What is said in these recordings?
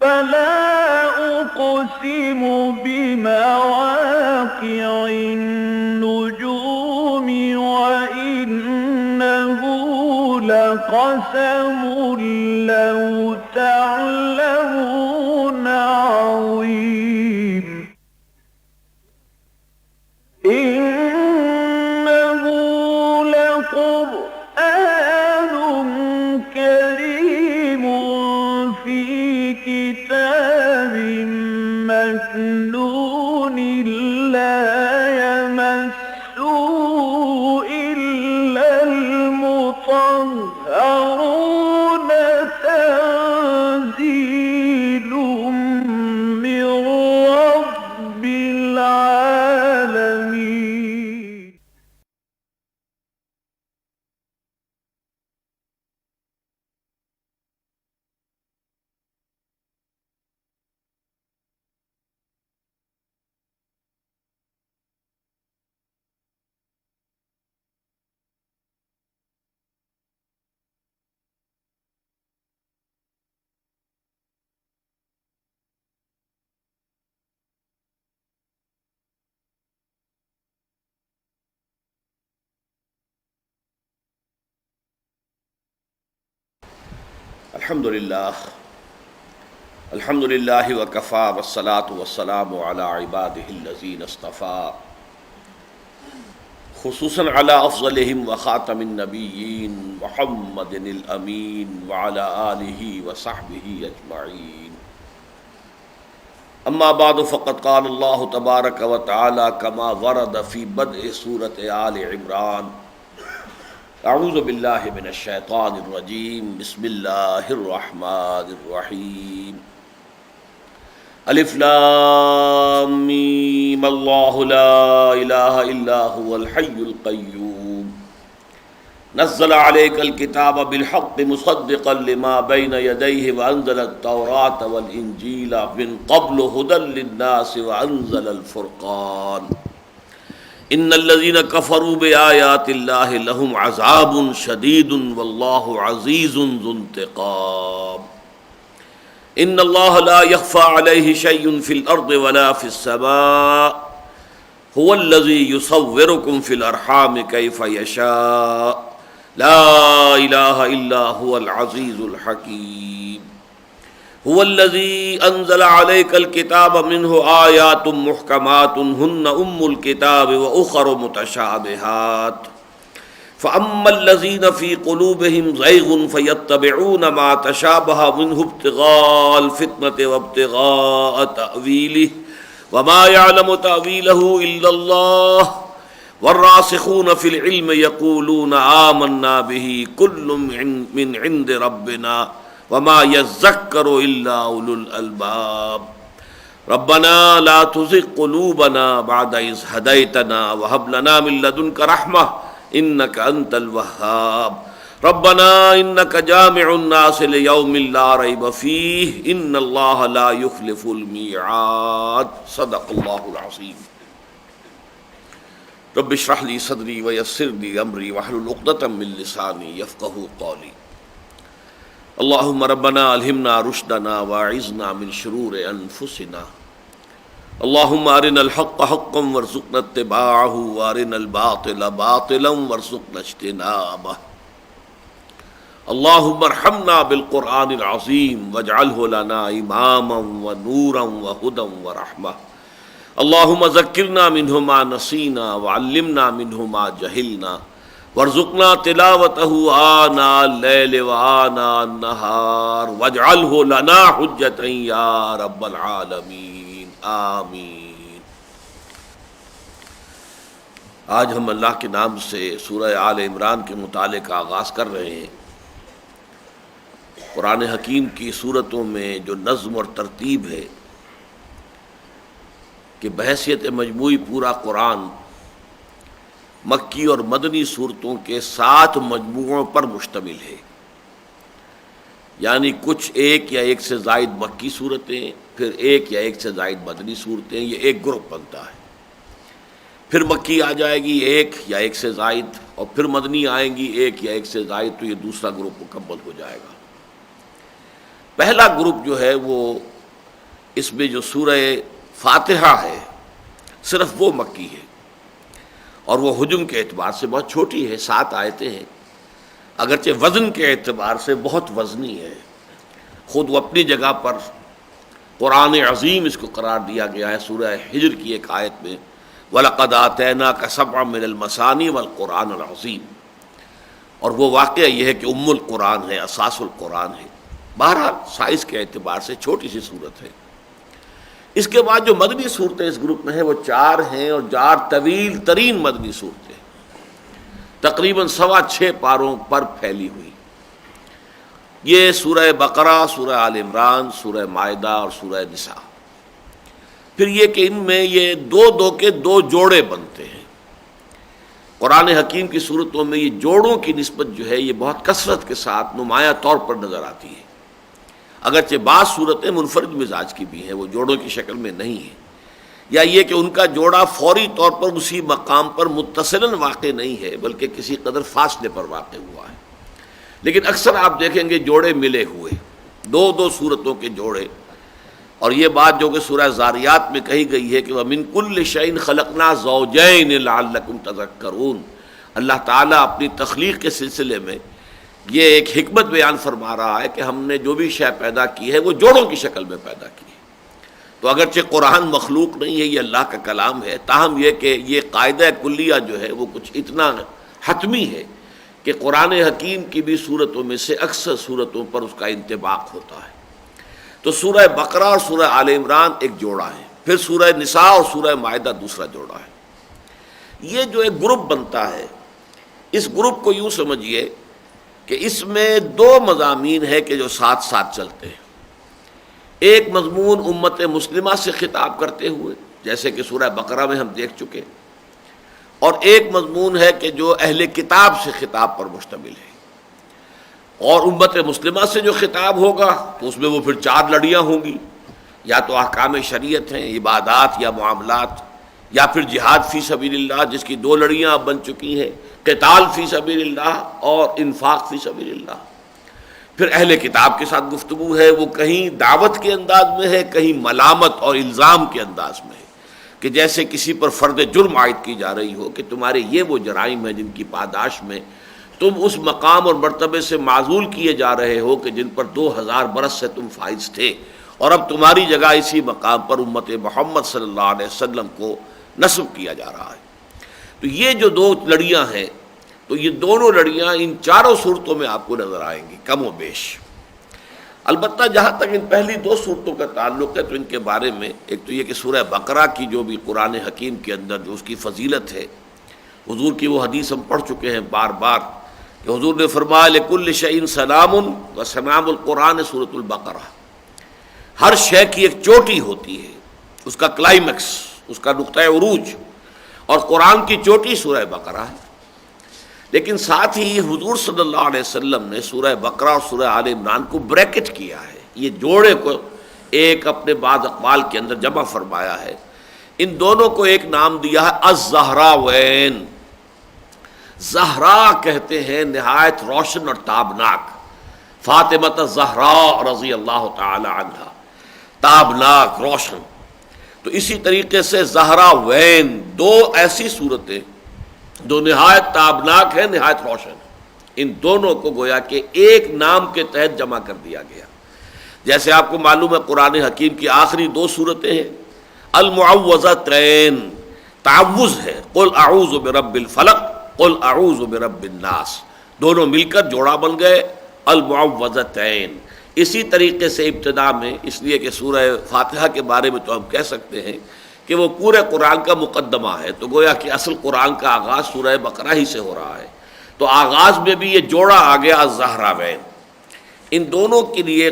فلا أقسم بمواقع النجوم وإنه لقسم لو تعلمون عظيم إنه لقرآن كريم في كتاب مكنون لا يمسه إلا المطهرون تنزيل من رب العالمين. الحمد للہ وکفا والصلاة والسلام علی عباده الذین اصطفیٰ خصوصاً علی افضلہم وخاتم النبیین محمد الامین وعلی آلہ وصحبہ اجمعین. اما بعد فقد قال اللہ تبارک وتعالی کما ورد فی بدء سورۃ آل عمران اعوذ باللہ من الشیطان الرجیم بسم اللہ الرحمن الرحیم الف لام میم اللہ لا الہ الا هو الحی القیوم نزل علیک الکتاب بالحق مصدقا لما بین یدیہ وانزل التوراة والانجیل من قبل هدى للناس وانزل الفرقان ان الذين كفروا بآيات الله لهم عذاب شديد والله عزيز ذو انتقام. ان الله لا يخفى عليه شيء في الارض ولا في السماء هو الذي يصوركم في الارحام كيف يشاء لا اله الا هو العزيز الحكيم. هو الذي أنزل عليك الكتاب منه آيات محكمات هن أم الكتاب وأخر متشابهات فأما الذين في قلوبهم زيغ فيتبعون ما تشابه منه ابتغاء الفتنة وابتغاء تأويله وما يعلم تأويله إلا الله والراسخون في العلم يقولون آمنا به كل من عند ربنا وما يذكر الا اولو الالباب. ربنا لا تزغ قلوبنا بعد إذ هديتنا وهب لنا من لدنك رحمة إنك أنت الوهاب. ربنا إنك جامع الناس ليوم لا ريب فيه إن الله لا يخلف الميعاد. صدق الله العظيم. رب اشرح لي صدري ويسر لي أمري واحلل عقدة من لساني يفقهوا قولي. اللهم ربنا الہمنا رشدنا واعذنا من شرور انفسنا. اللهم ارنا الحق حقا وارزقنا اتباعه وارنا الباطل باطلا وارزقنا اجتنابه. اللهم ارحمنا بالقرآن العظيم واجعله لنا اماما ونورا وهدى ورحمة. اللهم ذكرنا منه ما نسينا وعلمنا منه ما جهلنا وارزقنا تلاوته آناء الليل وآناء النهار واجعله لنا حجة يا رب العالمين آمین. آج ہم اللہ کے نام سے سورہ آل عمران کے مطالعے کا آغاز کر رہے ہیں. قرآن حکیم کی سورتوں میں جو نظم اور ترتیب ہے کہ بحیثیت مجموعی پورا قرآن مکی اور مدنی صورتوں کے 7 مجموعوں پر مشتمل ہے. یعنی کچھ ایک یا ایک سے زائد مکی صورتیں، پھر ایک یا ایک سے زائد مدنی صورتیں، یہ ایک گروپ بنتا ہے. پھر مکی آ جائے گی ایک یا ایک سے زائد، اور پھر مدنی آئیں گی ایک یا ایک سے زائد، تو یہ دوسرا گروپ مکمل ہو جائے گا. پہلا گروپ جو ہے وہ اس میں جو سورہ فاتحہ ہے صرف وہ مکی ہے، اور وہ حجم کے اعتبار سے بہت چھوٹی ہے، 7 آیتیں ہیں، اگرچہ وزن کے اعتبار سے بہت وزنی ہے۔ خود وہ اپنی جگہ پر قرآن عظیم اس کو قرار دیا گیا ہے سورہ حجر کی ایک آیت میں، وَلَقَدْ آتَيْنَاكَ سَبْعًا مِنَ الْمَثَانِي وَالْقُرْآنَ الْعَظِيمِ، اور وہ واقعہ یہ ہے کہ ام القرآن ہے، اساس القرآن ہے۔ بہرحال سائز کے اعتبار سے چھوٹی سی صورت ہے۔ اس کے بعد جو مدنی صورتیں اس گروپ میں ہیں وہ 4 ہیں، اور 4 طویل ترین مدنی صورتیں، تقریباً 6.25 پاروں پر پھیلی ہوئی۔ یہ سورہ بقرہ، سورہ آل عمران، سورہ مائدہ اور سورہ نساء۔ پھر یہ کہ ان میں یہ 2 کے 2 جوڑے بنتے ہیں۔ قرآن حکیم کی صورتوں میں یہ جوڑوں کی نسبت جو ہے یہ بہت کثرت کے ساتھ نمایاں طور پر نظر آتی ہے، اگرچہ بعض صورتیں منفرد مزاج کی بھی ہیں، وہ جوڑوں کی شکل میں نہیں ہیں، یا یہ کہ ان کا جوڑا فوری طور پر اسی مقام پر متصلاً واقع نہیں ہے بلکہ کسی قدر فاصلے پر واقع ہوا ہے، لیکن اکثر آپ دیکھیں گے جوڑے ملے ہوئے، 2 صورتوں کے جوڑے۔ اور یہ بات جو کہ سورہ زاریات میں کہی گئی ہے کہ وَمِن كُلِّ شَيْءٍ خَلَقْنَا زَوْجَيْنِ لَعَلَّكُمْ تَذَكَّرُونَ، اللہ تعالیٰ اپنی تخلیق کے سلسلے میں یہ ایک حکمت بیان فرما رہا ہے کہ ہم نے جو بھی شے پیدا کی ہے وہ جوڑوں کی شکل میں پیدا کی ہے۔ تو اگرچہ قرآن مخلوق نہیں ہے، یہ اللہ کا کلام ہے، تاہم یہ کہ یہ قاعدہ کلیہ جو ہے وہ کچھ اتنا حتمی ہے کہ قرآن حکیم کی بھی صورتوں میں سے اکثر صورتوں پر اس کا انطباق ہوتا ہے۔ تو سورہ بقرہ اور سورہ آل عمران ایک جوڑا ہے، پھر سورہ نساء اور سورہ مائدہ دوسرا جوڑا ہے۔ یہ جو ایک گروپ بنتا ہے، اس گروپ کو یوں سمجھیے کہ اس میں 2 مضامین ہیں کہ جو ساتھ ساتھ چلتے ہیں۔ ایک مضمون امت مسلمہ سے خطاب کرتے ہوئے، جیسے کہ سورہ بقرہ میں ہم دیکھ چکے، اور ایک مضمون ہے کہ جو اہل کتاب سے خطاب پر مشتمل ہے۔ اور امت مسلمہ سے جو خطاب ہوگا تو اس میں وہ پھر 4 لڑیاں ہوں گی، یا تو احکام شریعت ہیں، عبادات یا معاملات، یا پھر جہاد فی سبیل اللہ جس کی 2 لڑیاں اب بن چکی ہیں، قتال فی سبیل اللہ اور انفاق فی سبیل اللہ۔ پھر اہل کتاب کے ساتھ گفتگو ہے، وہ کہیں دعوت کے انداز میں ہے، کہیں ملامت اور الزام کے انداز میں ہے، کہ جیسے کسی پر فرد جرم عائد کی جا رہی ہو کہ تمہارے یہ وہ جرائم ہیں جن کی پاداش میں تم اس مقام اور مرتبے سے معزول کیے جا رہے ہو کہ جن پر 2000 برس سے تم فائز تھے، اور اب تمہاری جگہ اسی مقام پر امت محمد صلی اللہ علیہ وسلم کو نصب کیا جا رہا ہے۔ تو یہ جو 2 لڑیاں ہیں، تو یہ دونوں لڑیاں ان 4 صورتوں میں آپ کو نظر آئیں گی کم و بیش۔ البتہ جہاں تک ان پہلی 2 صورتوں کا تعلق ہے تو ان کے بارے میں ایک تو یہ کہ سورہ بقرہ کی جو بھی قرآن حکیم کے اندر جو اس کی فضیلت ہے، حضور کی وہ حدیث ہم پڑھ چکے ہیں بار بار کہ حضور نے فرمایا لِكُلِّ شَيْءٍ سَلَامٌ وَسَلَامُ الْقُرْآنِ سورۃ البقرہ، ہر شے کی ایک چوٹی ہوتی ہے، اس کا کلائمیکس، اس کا نقطہ عروج، اور قرآن کی چوٹی سورہ بقرہ ہے۔ لیکن ساتھ ہی حضور صلی اللہ علیہ وسلم نے سورہ بقرہ اور سورہ آل عمران کو بریکٹ کیا ہے، یہ جوڑے کو ایک اپنے بعض اقوال کے اندر جمع فرمایا ہے۔ ان دونوں کو ایک نام دیا ہے الزہراوین۔ زہرا کہتے ہیں نہایت روشن اور تابناک، فاطمہ الزہراء رضی اللہ تعالی عنہا، تابناک، روشن۔ تو اسی طریقے سے زہراوین، 2 ایسی صورتیں جو نہایت تابناک ہیں، نہایت روشن، ان دونوں کو گویا کہ ایک نام کے تحت جمع کر دیا گیا۔ جیسے آپ کو معلوم ہے قرآن حکیم کی آخری 2 صورتیں ہیں، المعوذتین، تعوذ ہے، قل اعوذ برب الفلق، قل اعوذ برب الناس، دونوں مل کر جوڑا بن گئے المعوذتین۔ اسی طریقے سے ابتدا میں، اس لیے کہ سورہ فاتحہ کے بارے میں تو ہم کہہ سکتے ہیں کہ وہ پورے قرآن کا مقدمہ ہے، تو گویا کہ اصل قرآن کا آغاز سورہ بقرہ ہی سے ہو رہا ہے، تو آغاز میں بھی یہ جوڑا آ گیا الزہراوین۔ ان دونوں کے لیے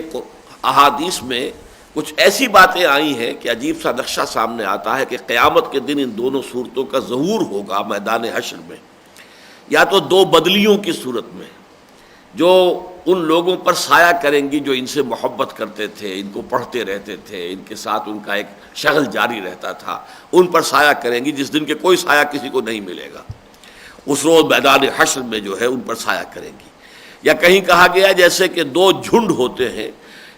احادیث میں کچھ ایسی باتیں آئی ہیں کہ عجیب سا نقشہ سامنے آتا ہے کہ قیامت کے دن ان دونوں صورتوں کا ظہور ہوگا میدان حشر میں، یا تو 2 بدلیوں کی صورت میں جو ان لوگوں پر سایہ کریں گی جو ان سے محبت کرتے تھے، ان کو پڑھتے رہتے تھے، ان کے ساتھ ان کا ایک شغل جاری رہتا تھا، ان پر سایہ کریں گی جس دن کہ کوئی سایہ کسی کو نہیں ملے گا، اس روز میدان حشر میں جو ہے ان پر سایہ کریں گی۔ یا کہیں کہا گیا جیسے کہ 2 جھنڈ ہوتے ہیں،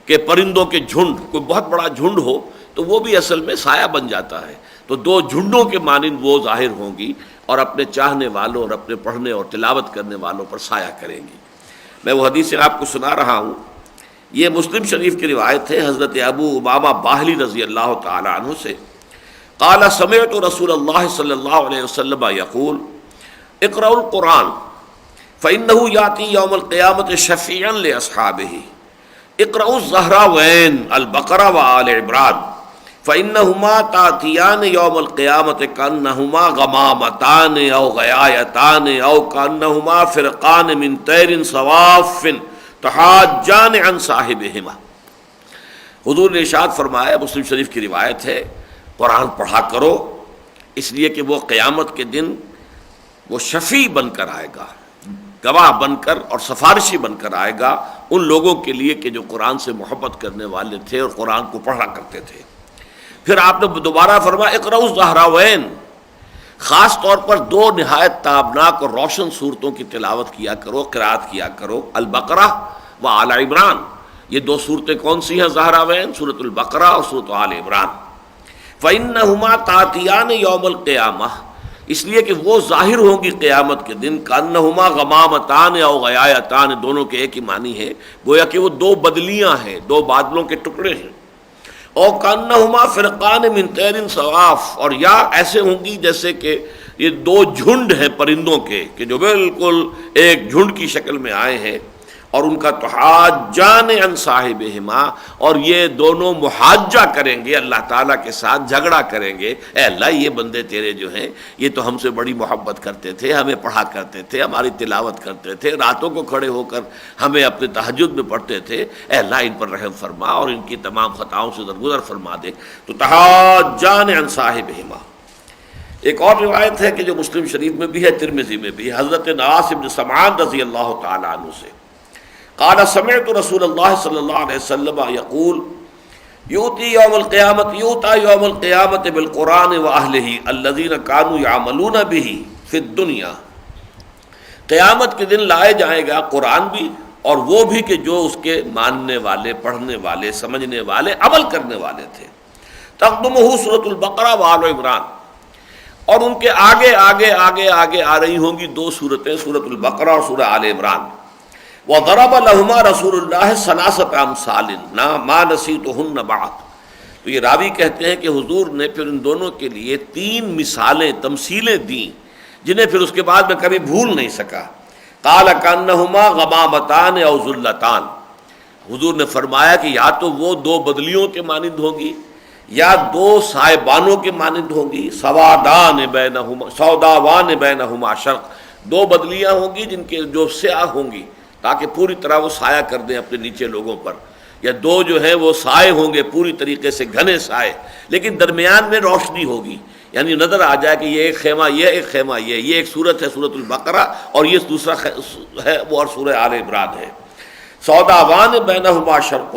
کہ پرندوں کے جھنڈ، کوئی بہت بڑا جھنڈ ہو تو وہ بھی اصل میں سایہ بن جاتا ہے، تو دو جھنڈوں کے مانند وہ ظاہر ہوں گی اور اپنے چاہنے والوں اور اپنے پڑھنے اور تلاوت کرنے والوں پر سایہ کریں گی۔ میں وہ حدیث آپ کو سنا رہا ہوں، یہ مسلم شریف کی روایت ہے حضرت ابو امامہ باہلی رضی اللہ تعالی عنہ سے، قال سمعت رسول اللہ صلی اللہ علیہ وسلم یقول اقرأوا القرآن فإنه يأتي يوم القيامة شفيعا لأصحابه اقرأوا الزهراوين البقرة وآل عمران فإنهما تأتيان يوم القيامة كأنهما غمامتان أو غيايتان أو كأنهما فرقان من طير صواف تحاجان عن صاحبهما۔ حضور نے ارشاد فرمایا، مسلم شریف کی روایت ہے، قرآن پڑھا کرو اس لیے کہ وہ قیامت کے دن وہ شفیع بن کر آئے گا، گواہ بن کر اور سفارشی بن کر آئے گا ان لوگوں کے لیے کہ جو قرآن سے محبت کرنے والے تھے اور قرآن کو پڑھا کرتے تھے۔ پھر آپ نے دوبارہ فرمایا اقرأوا الزہراوین، خاص طور پر دو نہایت تابناک اور روشن صورتوں کی تلاوت کیا کرو، قرات کیا کرو، البقرہ و آل عمران۔ یہ دو صورتیں کون سی ہیں زہراوین؟ سورۃ البقرہ اور سورۃ آل عمران۔ فإنہما تأتیان یوم القیامہ، اس لیے کہ وہ ظاہر ہوں گی قیامت کے دن، کأنہما غمامتان او غیایتان، دونوں کے ایک ہی معنی ہے، گویا کہ وہ دو بدلیاں ہیں، دو بادلوں کے ٹکڑے ہیں، او کأنہما فرقان من طیر صواف، اور یا ایسے ہوں گی جیسے کہ یہ دو جھنڈ ہیں پرندوں کے کہ جو بالکل ایک جھنڈ کی شکل میں آئے ہیں، اور ان کا تحاجان عن صاحبہما، اور یہ دونوں محاجہ کریں گے اللہ تعالیٰ کے ساتھ، جھگڑا کریں گے، اے اللہ یہ بندے تیرے جو ہیں یہ تو ہم سے بڑی محبت کرتے تھے، ہمیں پڑھا کرتے تھے، ہماری تلاوت کرتے تھے، راتوں کو کھڑے ہو کر ہمیں اپنے تہجد میں پڑھتے تھے، اے اللہ ان پر رحم فرما اور ان کی تمام خطاؤں سے درگزر فرما دے۔ تو تحاجان عن صاحبہما۔ ایک اور روایت ہے کہ جو مسلم شریف میں بھی ہے، ترمذی میں بھی، حضرت نواس بن سمعان رضی اللہ تعالی عنہ سے، قال سمعت رسول اللہ صلی اللہ علیہ وسلم یقول یؤتی یوم القیامت بالقرآن واہلہ الذین کانوا یعملون بہ فی الدنیا، قیامت کے دن لائے جائے گا قرآن بھی اور وہ بھی کہ جو اس کے ماننے والے، پڑھنے والے، سمجھنے والے، عمل کرنے والے تھے۔ تقدمہ سورۃ البقرہ وآل عمران، اور ان کے آگے آگے آگے آگے آ رہی ہوں گی دو صورتیں، سورۃ البقرہ اور سورہ آل عمران۔ وضرب لهما رسول اللہ ثلاثۃ امثال ما نسیتہن بعد، تو یہ راوی کہتے ہیں کہ حضور نے پھر ان دونوں کے لیے تین مثالیں، تمثیلیں دیں جنہیں پھر اس کے بعد میں کبھی بھول نہیں سکا۔ قال کانہما غمامتان او ذلتان، حضور نے فرمایا کہ یا تو وہ دو بدلیوں کے مانند ہوں گی یا دو سائبانوں کے مانند ہوں گی، سوادان بینہما سوداوان بینہما شرق، دو بدلیاں ہوں گی جن کے جو سیاہ ہوں گی تاکہ پوری طرح وہ سایہ کر دیں اپنے نیچے لوگوں پر، یا دو جو ہیں وہ سائے ہوں گے پوری طریقے سے گھنے سائے، لیکن درمیان میں روشنی ہوگی، یعنی نظر آ جائے کہ یہ ایک خیمہ یہ، ایک خیمہ یہ ایک صورت ہے سورۃ البقرہ اور یہ دوسرا ہے وہ اور سورہ آل عمران ہے۔ سوداوان بینہما شرق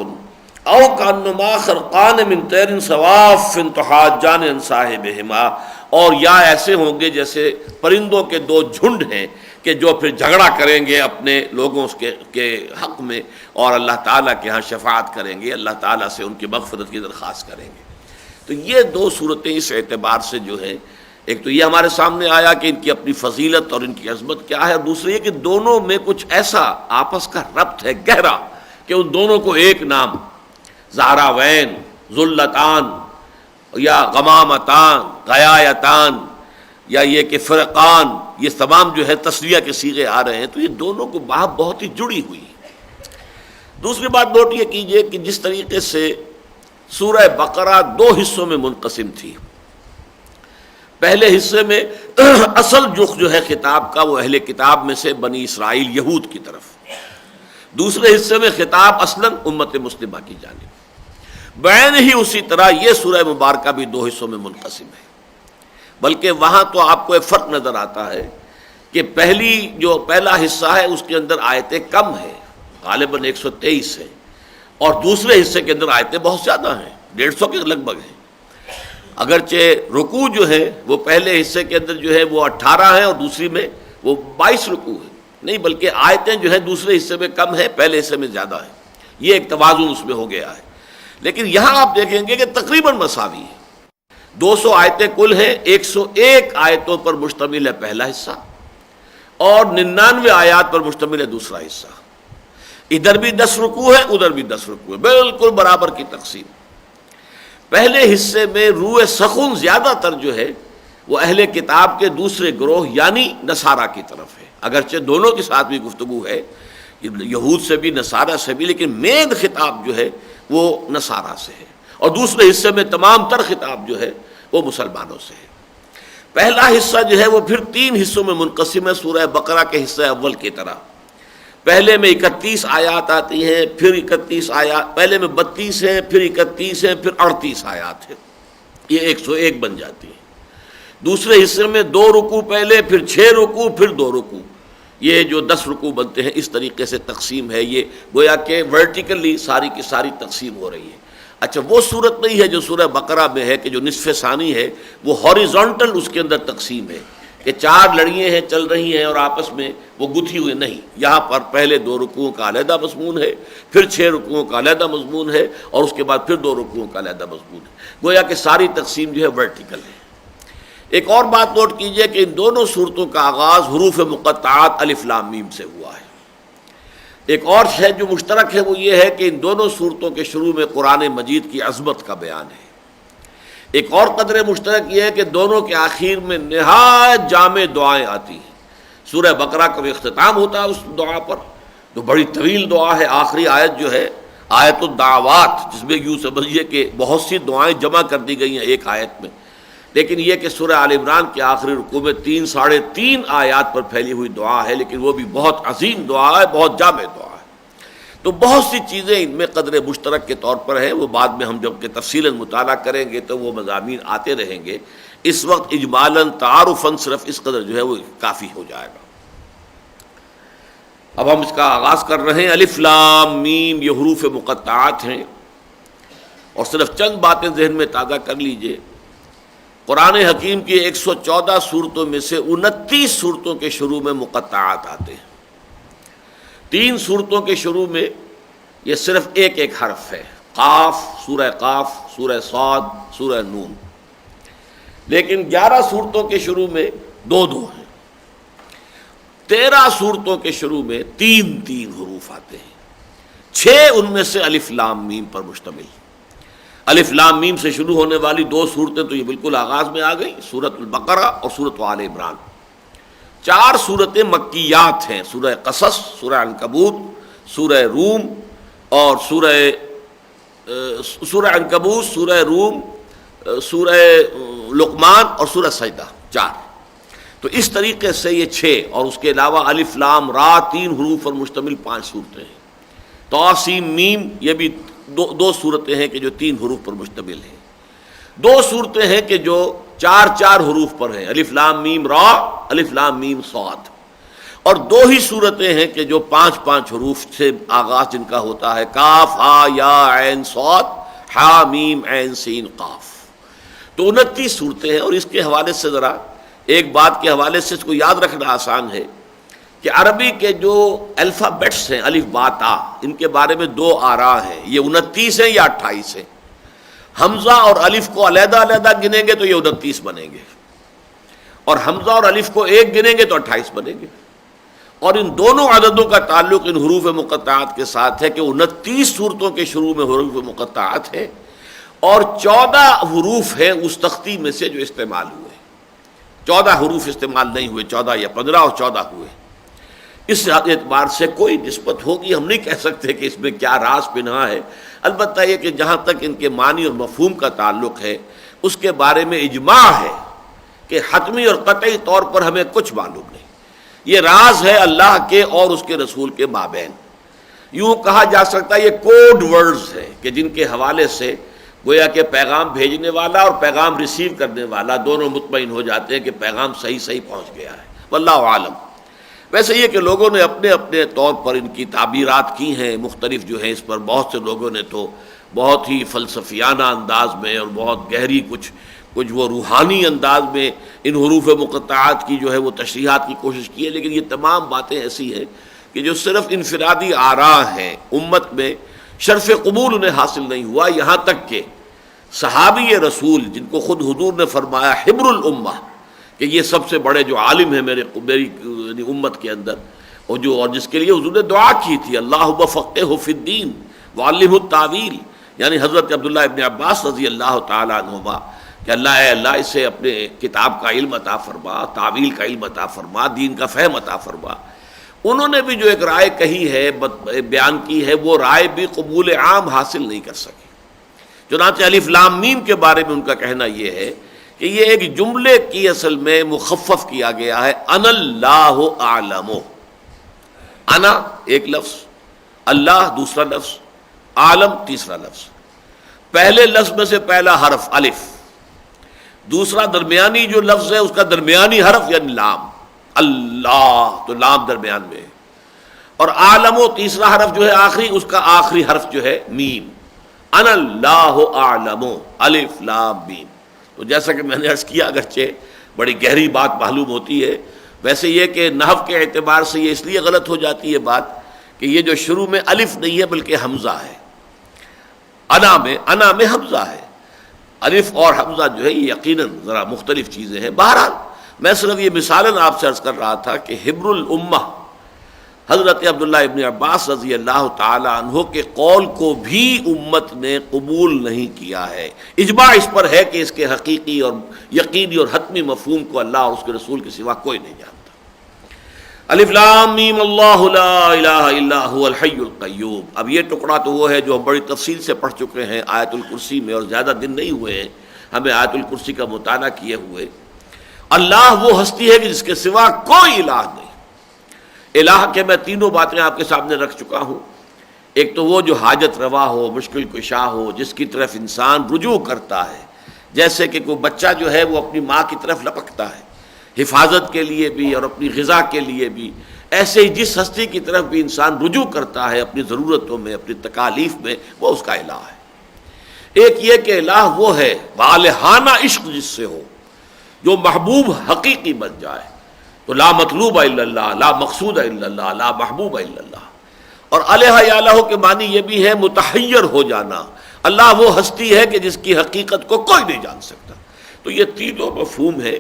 او کانہما خرقان من طیر صواف تحاجان عن صاحبہما، اور یا ایسے ہوں گے جیسے پرندوں کے دو جھنڈ ہیں کہ جو پھر جھگڑا کریں گے اپنے لوگوں کے حق میں اور اللہ تعالیٰ کے ہاں شفاعت کریں گے، اللہ تعالیٰ سے ان کی مغفرت کی درخواست کریں گے۔ تو یہ دو صورتیں اس اعتبار سے جو ہے، ایک تو یہ ہمارے سامنے آیا کہ ان کی اپنی فضیلت اور ان کی عظمت کیا ہے، اور دوسری یہ کہ دونوں میں کچھ ایسا آپس کا ربط ہے گہرا کہ ان دونوں کو ایک نام زہراوین، ذلتان یا غمامتان، غیایتان، یا یہ کہ فرقان، یہ تمام جو ہے تسلیہ کے صیغے آ رہے ہیں، تو یہ دونوں کو بہت ہی جڑی ہوئی ہے۔ دوسری بات نوٹ یہ کیجئے کہ جس طریقے سے سورہ بقرہ دو حصوں میں منقسم تھی، پہلے حصے میں اصل رخ جو ہے خطاب کا وہ اہل کتاب میں سے بنی اسرائیل یہود کی طرف، دوسرے حصے میں خطاب اصلاً امت مسلمہ کی جانب، بعین ہی اسی طرح یہ سورہ مبارکہ بھی دو حصوں میں منقسم ہے، بلکہ وہاں تو آپ کو ایک فرق نظر آتا ہے کہ پہلا حصہ ہے اس کے اندر آیتیں کم ہیں، غالباً 123 ہیں، اور دوسرے حصے کے اندر آیتیں بہت زیادہ ہیں، 150 کے لگ بھگ ہیں، اگرچہ رکوع جو ہے وہ پہلے حصے کے اندر جو ہے وہ 18 ہیں اور دوسری میں وہ 22 رکوع ہے، نہیں بلکہ آیتیں جو ہیں دوسرے حصے میں کم ہیں، پہلے حصے میں زیادہ ہیں، یہ ایک توازن اس میں ہو گیا ہے. لیکن یہاں آپ دیکھیں گے کہ تقریباً مساوی ہے. 200 آیتیں کل ہیں، 101 آیتوں پر مشتمل ہے پہلا حصہ اور 99 آیات پر مشتمل ہے دوسرا حصہ. ادھر بھی 10 رکوع ہے، ادھر بھی 10 رکوع ہے، بالکل برابر کی تقسیم. پہلے حصے میں روح سخن زیادہ تر جو ہے وہ اہل کتاب کے دوسرے گروہ یعنی نصارہ کی طرف ہے، اگرچہ دونوں کے ساتھ بھی گفتگو ہے، یہود سے بھی نصارہ سے بھی، لیکن مین خطاب جو ہے وہ نصارہ سے ہے، اور دوسرے حصے میں تمام تر خطاب جو ہے وہ مسلمانوں سے ہے. پہلا حصہ جو ہے وہ پھر 3 حصوں میں منقسم ہے، سورہ بقرہ کے حصہ اول کی طرح. پہلے میں 31 آیات آتی ہیں، پھر 31 آیات، پہلے میں 32 ہیں، پھر 31 ہیں، پھر 38 آیات ہیں، یہ 101 بن جاتی ہیں. دوسرے حصے میں 2 رکوع پہلے، پھر 6 رکوع، پھر 2 رکوع، یہ جو 10 رکوع بنتے ہیں. اس طریقے سے تقسیم ہے، یہ گویا کہ ورٹیکلی ساری کی ساری تقسیم ہو رہی ہے. اچھا وہ صورت نہیں ہے جو سورہ بقرہ میں ہے کہ جو نصف ثانی ہے وہ ہاریزونٹل اس کے اندر تقسیم ہے کہ 4 لڑیاں ہیں چل رہی ہیں اور آپس میں وہ گتھی ہوئی نہیں. یہاں پر پہلے 2 رکوعوں کا علیحدہ مضمون ہے، پھر 6 رکوعوں کا علیحدہ مضمون ہے، اور اس کے بعد پھر 2 رکوعوں کا علیحدہ مضمون ہے. گویا کہ ساری تقسیم جو ہے ورٹیکل ہے. ایک اور بات نوٹ کیجئے کہ ان دونوں صورتوں کا آغاز حروف مقطعات الف لام میم سے ہوا ہے. ایک اور شے جو مشترک ہے وہ یہ ہے کہ ان دونوں صورتوں کے شروع میں قرآن مجید کی عظمت کا بیان ہے. ایک اور قدر مشترک یہ ہے کہ دونوں کے آخر میں نہایت جامع دعائیں آتی ہیں. سورہ بقرہ کا بھی اختتام ہوتا ہے اس دعا پر، تو بڑی طویل دعا ہے. آخری آیت جو ہے آیت الدعوات، جس میں یوں سمجھیے کہ بہت سی دعائیں جمع کر دی گئی ہیں ایک آیت میں. لیکن یہ کہ سورہ آل عمران کے آخری رکوع میں 3 ساڑھے 3 آیات پر پھیلی ہوئی دعا ہے، لیکن وہ بھی بہت عظیم دعا ہے، بہت جامع دعا ہے. تو بہت سی چیزیں ان میں قدر مشترک کے طور پر ہیں، وہ بعد میں ہم جب کہ تفصیلاً مطالعہ کریں گے تو وہ مضامین آتے رہیں گے. اس وقت اجمالاً تعارفاً صرف اس قدر جو ہے وہ کافی ہو جائے گا. اب ہم اس کا آغاز کر رہے ہیں. الف لام میم یہ حروف مقطعات ہیں، اور صرف چند باتیں ذہن میں تازہ کر لیجئے. قرآن حکیم کی 114 صورتوں میں سے 29 صورتوں کے شروع میں مقطعات آتے ہیں. 3 صورتوں کے شروع میں یہ صرف ایک حرف ہے، قاف، سورہ قاف، سورہ صاد، سورہ نون. لیکن 11 صورتوں کے شروع میں 2 ہیں. 13 صورتوں کے شروع میں 3 حروف آتے ہیں. 6 ان میں سے الف لام میم پر مشتمل. الف لام میم سے شروع ہونے والی 2 صورتیں تو یہ بالکل آغاز میں آ گئی، سورۃ البقرہ اور سورۃ آل عمران. 4 صورتیں مکیات ہیں، سورہ قصص، سورہ عنکبوت، سورہ روم اور سورہ عنکبوت، سورہ روم، سورہ لقمان اور سورہ سجدہ. 4. تو اس طریقے سے یہ 6، اور اس کے علاوہ الف لام را 3 حروف پر مشتمل 5 صورتیں ہیں. طا سین میم یہ بھی 2 صورتیں ہیں کہ جو 3 حروف پر مشتمل ہیں. 2 صورتیں ہیں کہ جو 4 حروف پر ہیں، الف لام میم را، الف لام میم صاد. اور 2 ہی صورتیں ہیں کہ جو 5 حروف سے آغاز جن کا ہوتا ہے، کاف ہا یا عین صاد، ہا میم عین سین قاف. تو 29 صورتیں ہیں. اور اس کے حوالے سے ذرا ایک بات کے حوالے سے اس کو یاد رکھنا آسان ہے کہ عربی کے جو الفابیٹس ہیں، الف با تا، ان کے بارے میں 2 آراء ہیں. یہ 29 ہیں یا 28 ہیں. حمزہ اور الف کو علیحدہ گنیں گے تو یہ 29 بنیں گے، اور حمزہ اور الف کو ایک گنیں گے تو 28 بنیں گے. اور ان دونوں عددوں کا تعلق ان حروف مقطعات کے ساتھ ہے کہ 29 صورتوں کے شروع میں حروف مقطعات ہیں، اور 14 حروف ہیں اس تختی میں سے جو استعمال ہوئے. 14 حروف استعمال نہیں ہوئے، 14 یا 15 اور 14 ہوئے. اس اعتبار سے کوئی نسبت ہوگی، ہم نہیں کہہ سکتے کہ اس میں کیا راز پنہا ہے. البتہ یہ کہ جہاں تک ان کے معنی اور مفہوم کا تعلق ہے اس کے بارے میں اجماع ہے کہ حتمی اور قطعی طور پر ہمیں کچھ معلوم نہیں. یہ راز ہے اللہ کے اور اس کے رسول کے مابین. یوں کہا جا سکتا ہے یہ کوڈ ورڈز ہیں کہ جن کے حوالے سے گویا کہ پیغام بھیجنے والا اور پیغام ریسیو کرنے والا دونوں مطمئن ہو جاتے ہیں کہ پیغام صحیح پہنچ گیا ہے. واللہ عالم. ویسے یہ کہ لوگوں نے اپنے اپنے طور پر ان کی تعبیرات کی ہیں مختلف جو ہیں اس پر. بہت سے لوگوں نے تو بہت ہی فلسفیانہ انداز میں اور بہت گہری کچھ وہ روحانی انداز میں ان حروف مقطعات کی جو ہے وہ تشریحات کی کوشش کی ہے. لیکن یہ تمام باتیں ایسی ہیں کہ جو صرف انفرادی آراء ہیں امت میں شرف قبول انہیں حاصل نہیں ہوا، یہاں تک کہ صحابی رسول جن کو خود حضور نے فرمایا حبر الامہ کہ یہ سب سے بڑے جو عالم ہیں میری امت کے اندر، اور جس کے لیے حضور نے دعا کی تھی اللہم فقہہ فی الدین وعلمہ التاویل، یعنی حضرت عبداللہ ابن عباس رضی اللہ تعالی عنہما کہ اللہ اسے اپنے کتاب کا علم عطا فرما، تعویل کا علم عطا فرما، دین کا فہم عطا فرما، انہوں نے بھی جو ایک رائے کہی ہے، بیان کی ہے، وہ رائے بھی قبول عام حاصل نہیں کر سکی۔ چنانچہ الف لام میم کے بارے میں ان کا کہنا یہ ہے کہ یہ ایک جملے کی اصل میں مخفف کیا گیا ہے، انا اللہ اعلم، انا ایک لفظ، اللہ دوسرا لفظ، عالم تیسرا لفظ۔ پہلے لفظ میں سے پہلا حرف الف، دوسرا درمیانی جو لفظ ہے اس کا درمیانی حرف یعنی لام، اللہ تو لام درمیان میں ہے، اور عالم و تیسرا حرف جو ہے آخری، اس کا آخری حرف جو ہے میم، انا اللہ اعلم، الف لام میم۔ تو جیسا کہ میں نے عرض کیا اگرچہ بڑی گہری بات معلوم ہوتی ہے، ویسے یہ کہ نحو کے اعتبار سے یہ اس لیے غلط ہو جاتی ہے بات کہ یہ جو شروع میں الف نہیں ہے بلکہ حمزہ ہے، انا میں حمزہ ہے، الف اور حمزہ جو ہے یہ یقیناً ذرا مختلف چیزیں ہیں۔ بہرحال میں صرف یہ مثالاً آپ سے عرض کر رہا تھا کہ حبر الامہ حضرت عبداللہ ابن عباس رضی اللہ تعالی عنہ کے قول کو بھی امت نے قبول نہیں کیا ہے۔ اجماع اس پر ہے کہ اس کے حقیقی اور یقینی اور حتمی مفہوم کو اللہ اور اس کے رسول کے سوا کوئی نہیں جانتا۔ الف لام میم اللہ لا الہ الا هو الحی القیوم۔ اب یہ ٹکڑا تو وہ ہے جو ہم بڑی تفصیل سے پڑھ چکے ہیں آیت الکرسی میں، اور زیادہ دن نہیں ہوئے ہیں ہمیں آیت الکرسی کا مطالعہ کیے ہوئے۔ اللہ وہ ہستی ہے کہ جس کے سوا کوئی الہ نہیں۔ الہ کے میں تینوں باتیں آپ کے سامنے رکھ چکا ہوں۔ ایک تو وہ جو حاجت روا ہو، مشکل کشا ہو، جس کی طرف انسان رجوع کرتا ہے، جیسے کہ کوئی بچہ جو ہے وہ اپنی ماں کی طرف لپکتا ہے حفاظت کے لیے بھی اور اپنی غذا کے لیے بھی، ایسے ہی جس ہستی کی طرف بھی انسان رجوع کرتا ہے اپنی ضرورتوں میں، اپنی تکالیف میں، وہ اس کا الہ ہے۔ ایک یہ کہ الہ وہ ہے والہانہ عشق جس سے ہو، جو محبوب حقیقی بن جائے، تو لا مطلوب الا اللہ، لا مقصود الا اللہ، لا محبوب الا اللہ۔ اور الہ یا الہ کے معنی یہ بھی ہے متحیر ہو جانا، اللہ وہ ہستی ہے کہ جس کی حقیقت کو کوئی نہیں جان سکتا۔ تو یہ تینوں مفہوم ہے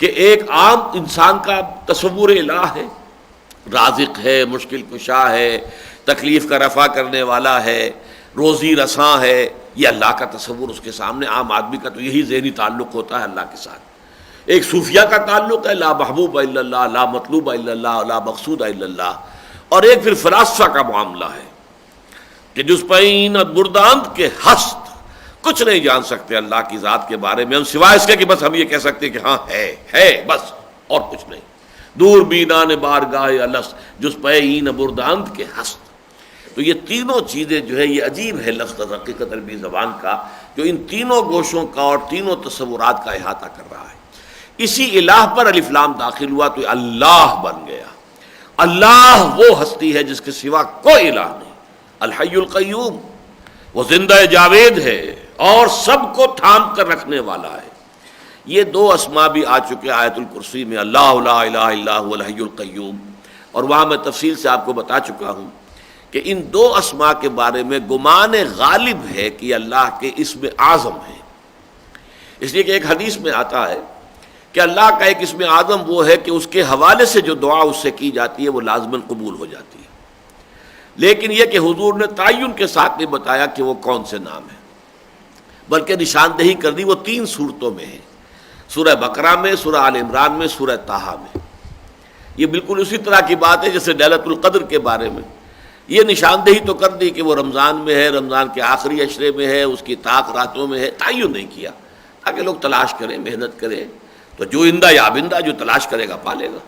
کہ ایک عام انسان کا تصور الہ ہے، رازق ہے، مشکل کشا ہے، تکلیف کا رفع کرنے والا ہے، روزی رساں ہے، یہ اللہ کا تصور اس کے سامنے عام آدمی کا تو یہی ذہنی تعلق ہوتا ہے اللہ کے ساتھ۔ ایک صوفیہ کا تعلق ہے لا محبوب الا اللہ، لا مطلوب الا اللہ، لا مقصود الا اللہ، اور ایک پھر فلاسفہ کا معاملہ ہے کہ جس پین برداند کے ہست کچھ نہیں جان سکتے اللہ کی ذات کے بارے میں، ہم سوائے اس کے کہ بس ہم یہ کہہ سکتے کہ ہاں ہے بس، اور کچھ نہیں۔ دور بینان بارگاہ الست جس پین برداند کے ہست۔ تو یہ تینوں چیزیں جو ہے، یہ عجیب ہے لفظ حقیقت عربی زبان کا جو ان تینوں گوشوں کا اور تینوں تصورات کا احاطہ کر رہا ہے۔ اسی الہ پر الف لام داخل ہوا تو اللہ بن گیا۔ اللہ وہ ہستی ہے جس کے سوا کوئی الہ نہیں، الحی القیوم، وہ زندہ جاوید ہے اور سب کو تھام کر رکھنے والا ہے۔ یہ دو اسما بھی آ چکے آیت الکرسی میں، اللہ لا الہ الا هو الحی القیوم، اور وہاں میں تفصیل سے آپ کو بتا چکا ہوں کہ ان دو اسما کے بارے میں گمان غالب ہے کہ اللہ کے اسم اعظم ہے، اس لیے کہ ایک حدیث میں آتا ہے کہ اللہ کا ایک اسم اعظم وہ ہے کہ اس کے حوالے سے جو دعا اس سے کی جاتی ہے وہ لازماً قبول ہو جاتی ہے، لیکن یہ کہ حضور نے تعین کے ساتھ نہیں بتایا کہ وہ کون سے نام ہے، بلکہ نشاندہی کر دی وہ 3 صورتوں میں ہے، سورہ بقرہ میں، سورہ آل عمران میں، سورہ طٰہٰ میں۔ یہ بالکل اسی طرح کی بات ہے جیسے لیلۃ القدر کے بارے میں یہ نشاندہی تو کر دی کہ وہ رمضان میں ہے، رمضان کے آخری عشرے میں ہے، اس کی طاق راتوں میں ہے، تعین نہیں کیا تاکہ لوگ تلاش کریں، محنت کریں، تو جو اندہ یا بندہ جو تلاش کرے گا پالے گا۔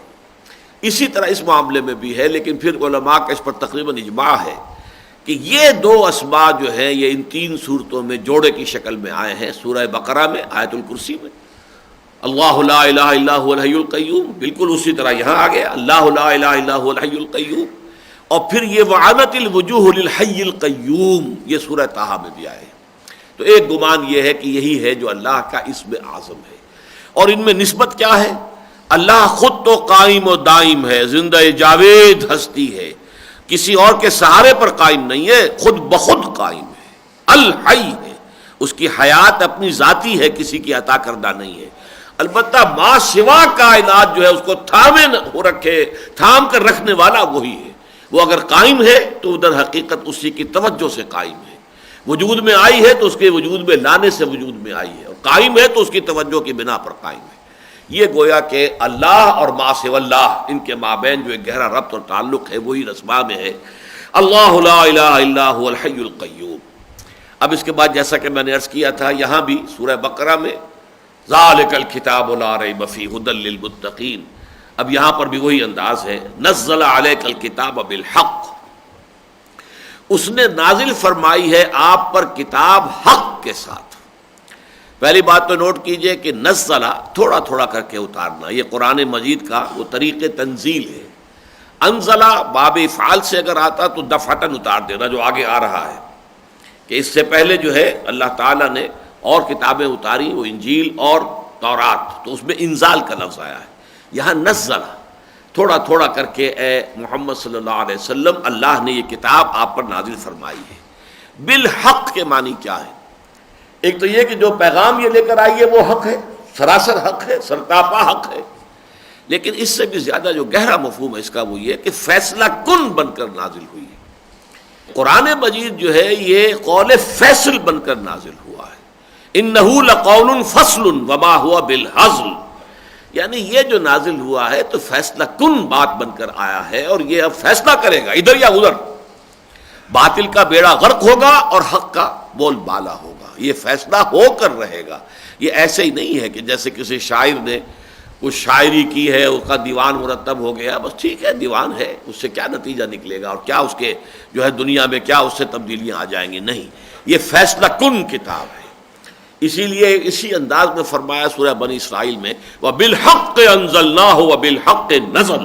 اسی طرح اس معاملے میں بھی ہے، لیکن پھر علماء کا اس پر تقریباً اجماع ہے کہ یہ دو اسماء جو ہیں یہ ان 3 صورتوں میں جوڑے کی شکل میں آئے ہیں، سورہ بقرہ میں، آیت الکرسی میں اللہ لا الہ الا هو الحی القیوم، بالکل اسی طرح یہاں آ گیا اللہ لا الہ الا هو الحی القیوم، اور پھر یہ وعنت الوجوہ للحی القیوم یہ سورہ طٰہٰ میں بھی آئے۔ تو ایک گمان یہ ہے کہ یہی ہے جو اللہ کا اسم اعظم ہے، اور ان میں نسبت کیا ہے؟ اللہ خود تو قائم و دائم ہے، زندہ جاوید ہستی ہے، کسی اور کے سہارے پر قائم نہیں ہے، خود بخود قائم ہے، الحی ہے، اس کی حیات اپنی ذاتی ہے، کسی کی عطا کردہ نہیں ہے۔ البتہ ما سوا کائنات جو ہے اس کو تھام کر رکھنے والا وہی ہے۔ وہ اگر قائم ہے تو ادھر حقیقت اسی کی توجہ سے قائم ہے، وجود میں آئی ہے تو اس کے وجود میں لانے سے وجود میں آئی ہے، اور قائم ہے تو اس کی توجہ کی بنا پر قائم ہے۔ یہ گویا کہ اللہ اور ما سوا اللہ، ان کے مابین جو ایک گہرا ربط اور تعلق ہے وہی رسما میں ہے۔ اللہ لا الہ الا هو الحی القیوم۔ اب اس کے بعد جیسا کہ میں نے عرض کیا تھا، یہاں بھی سورہ بقرہ میں ذالک الکتاب لا ریب فیہ ھدی للمتقین، اب یہاں پر بھی وہی انداز ہے، نزل علیک الکتاب بالحق، اس نے نازل فرمائی ہے آپ پر کتاب حق کے ساتھ۔ پہلی بات تو نوٹ کیجئے کہ نزلہ تھوڑا تھوڑا کر کے اتارنا، یہ قرآن مجید کا وہ طریق تنزیل ہے۔ انزلہ باب افعال سے اگر آتا تو دفعتاً اتار دینا، جو آگے آ رہا ہے کہ اس سے پہلے جو ہے اللہ تعالیٰ نے اور کتابیں اتاری، وہ انجیل اور تورات، تو اس میں انزال کا لفظ آیا ہے۔ یہاں نزلہ تھوڑا تھوڑا کر کے اے محمد صلی اللہ علیہ وسلم اللہ نے یہ کتاب آپ پر نازل فرمائی ہے۔ بالحق کے معنی کیا ہے؟ ایک تو یہ کہ جو پیغام یہ لے کر آئی ہے وہ حق ہے، سراسر حق ہے، سرتاپا حق ہے، لیکن اس سے بھی زیادہ جو گہرا مفہوم ہے اس کا وہ یہ کہ فیصلہ کن بن کر نازل ہوئی ہے۔ قرآن مجید جو ہے یہ قول فیصل بن کر نازل ہوا ہے۔ انہ لقول فصل وما ہوا بالہزل، یعنی یہ جو نازل ہوا ہے تو فیصلہ کن بات بن کر آیا ہے، اور یہ اب فیصلہ کرے گا ادھر یا ادھر، باطل کا بیڑا غرق ہوگا اور حق کا بول بالا ہوگا، یہ فیصلہ ہو کر رہے گا۔ یہ ایسے ہی نہیں ہے کہ جیسے کسی شاعر نے کچھ شاعری کی ہے، اس کا دیوان مرتب ہو گیا، بس ٹھیک ہے دیوان ہے، اس سے کیا نتیجہ نکلے گا اور کیا اس کے جو ہے دنیا میں کیا اس سے تبدیلیاں آ جائیں گی، نہیں، یہ فیصلہ کن کتاب ہے۔ اسی لیے اسی انداز میں فرمایا سورہ بنی اسرائیل میں وَبِالْحَقِّ أَنزَلْنَاهُ وَبِالْحَقِّ نَزَلَ،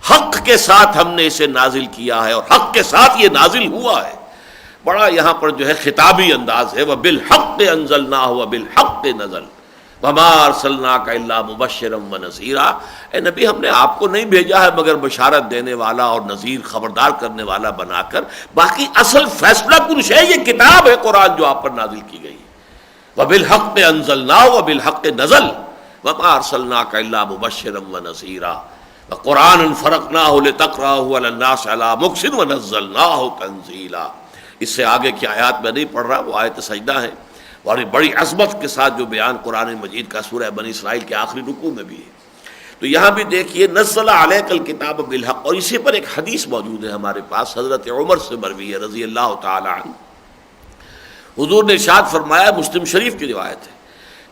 حق کے ساتھ ہم نے اسے نازل کیا ہے اور حق کے ساتھ یہ نازل ہوا ہے۔ بڑا یہاں پر جو ہے خطابی انداز ہے، وَبِالْحَقِّ أَنزَلْنَاهُ وَبِالْحَقِّ نَزَلَ وَمَا أَرْسَلْنَاكَ إِلَّا مُبَشِّرًا وَنَذِيرًا، اے نبی ہم نے آپ کو نہیں بھیجا ہے مگر بشارت دینے والا اور نذیر خبردار کرنے والا بنا کر، باقی اصل فیصلہ کن شے یہ کتاب ہے قرآن جو آپ پر نازل کی گئی ہے۔ وَبِالْحَقِّ أَنزَلْنَاهُ وَبِالْحَقِّ نَزَلَ وَمَا أَرْسَلْنَاكَ إِلَّا مُبَشِّرًا وَنَذِيرًا وَقُرْآنًا فَرَقْنَاهُ لِتَقْرَأَهُ عَلَى النَّاسِ عَلَى مُكْثٍ وَنَزَّلْنَاهُ تَنزِيلًا۔ اس سے آگے کی آیات میں نہیں پڑھ رہا، وہ آیت سجدہ ہے، اور بڑی عظمت کے ساتھ جو بیان قرآن مجید کا سورہ بنی اسرائیل کے آخری رکوع میں بھی ہے۔ تو یہاں بھی دیکھیے نزل علیک الکتاب بالحق، اور اسی پر ایک حدیث موجود ہے ہمارے پاس، حضرت عمر سے مروی ہے رضی اللہ تعالی عنہ، حضور نے ارشاد فرمایا، مسلم شریف کی روایت ہے،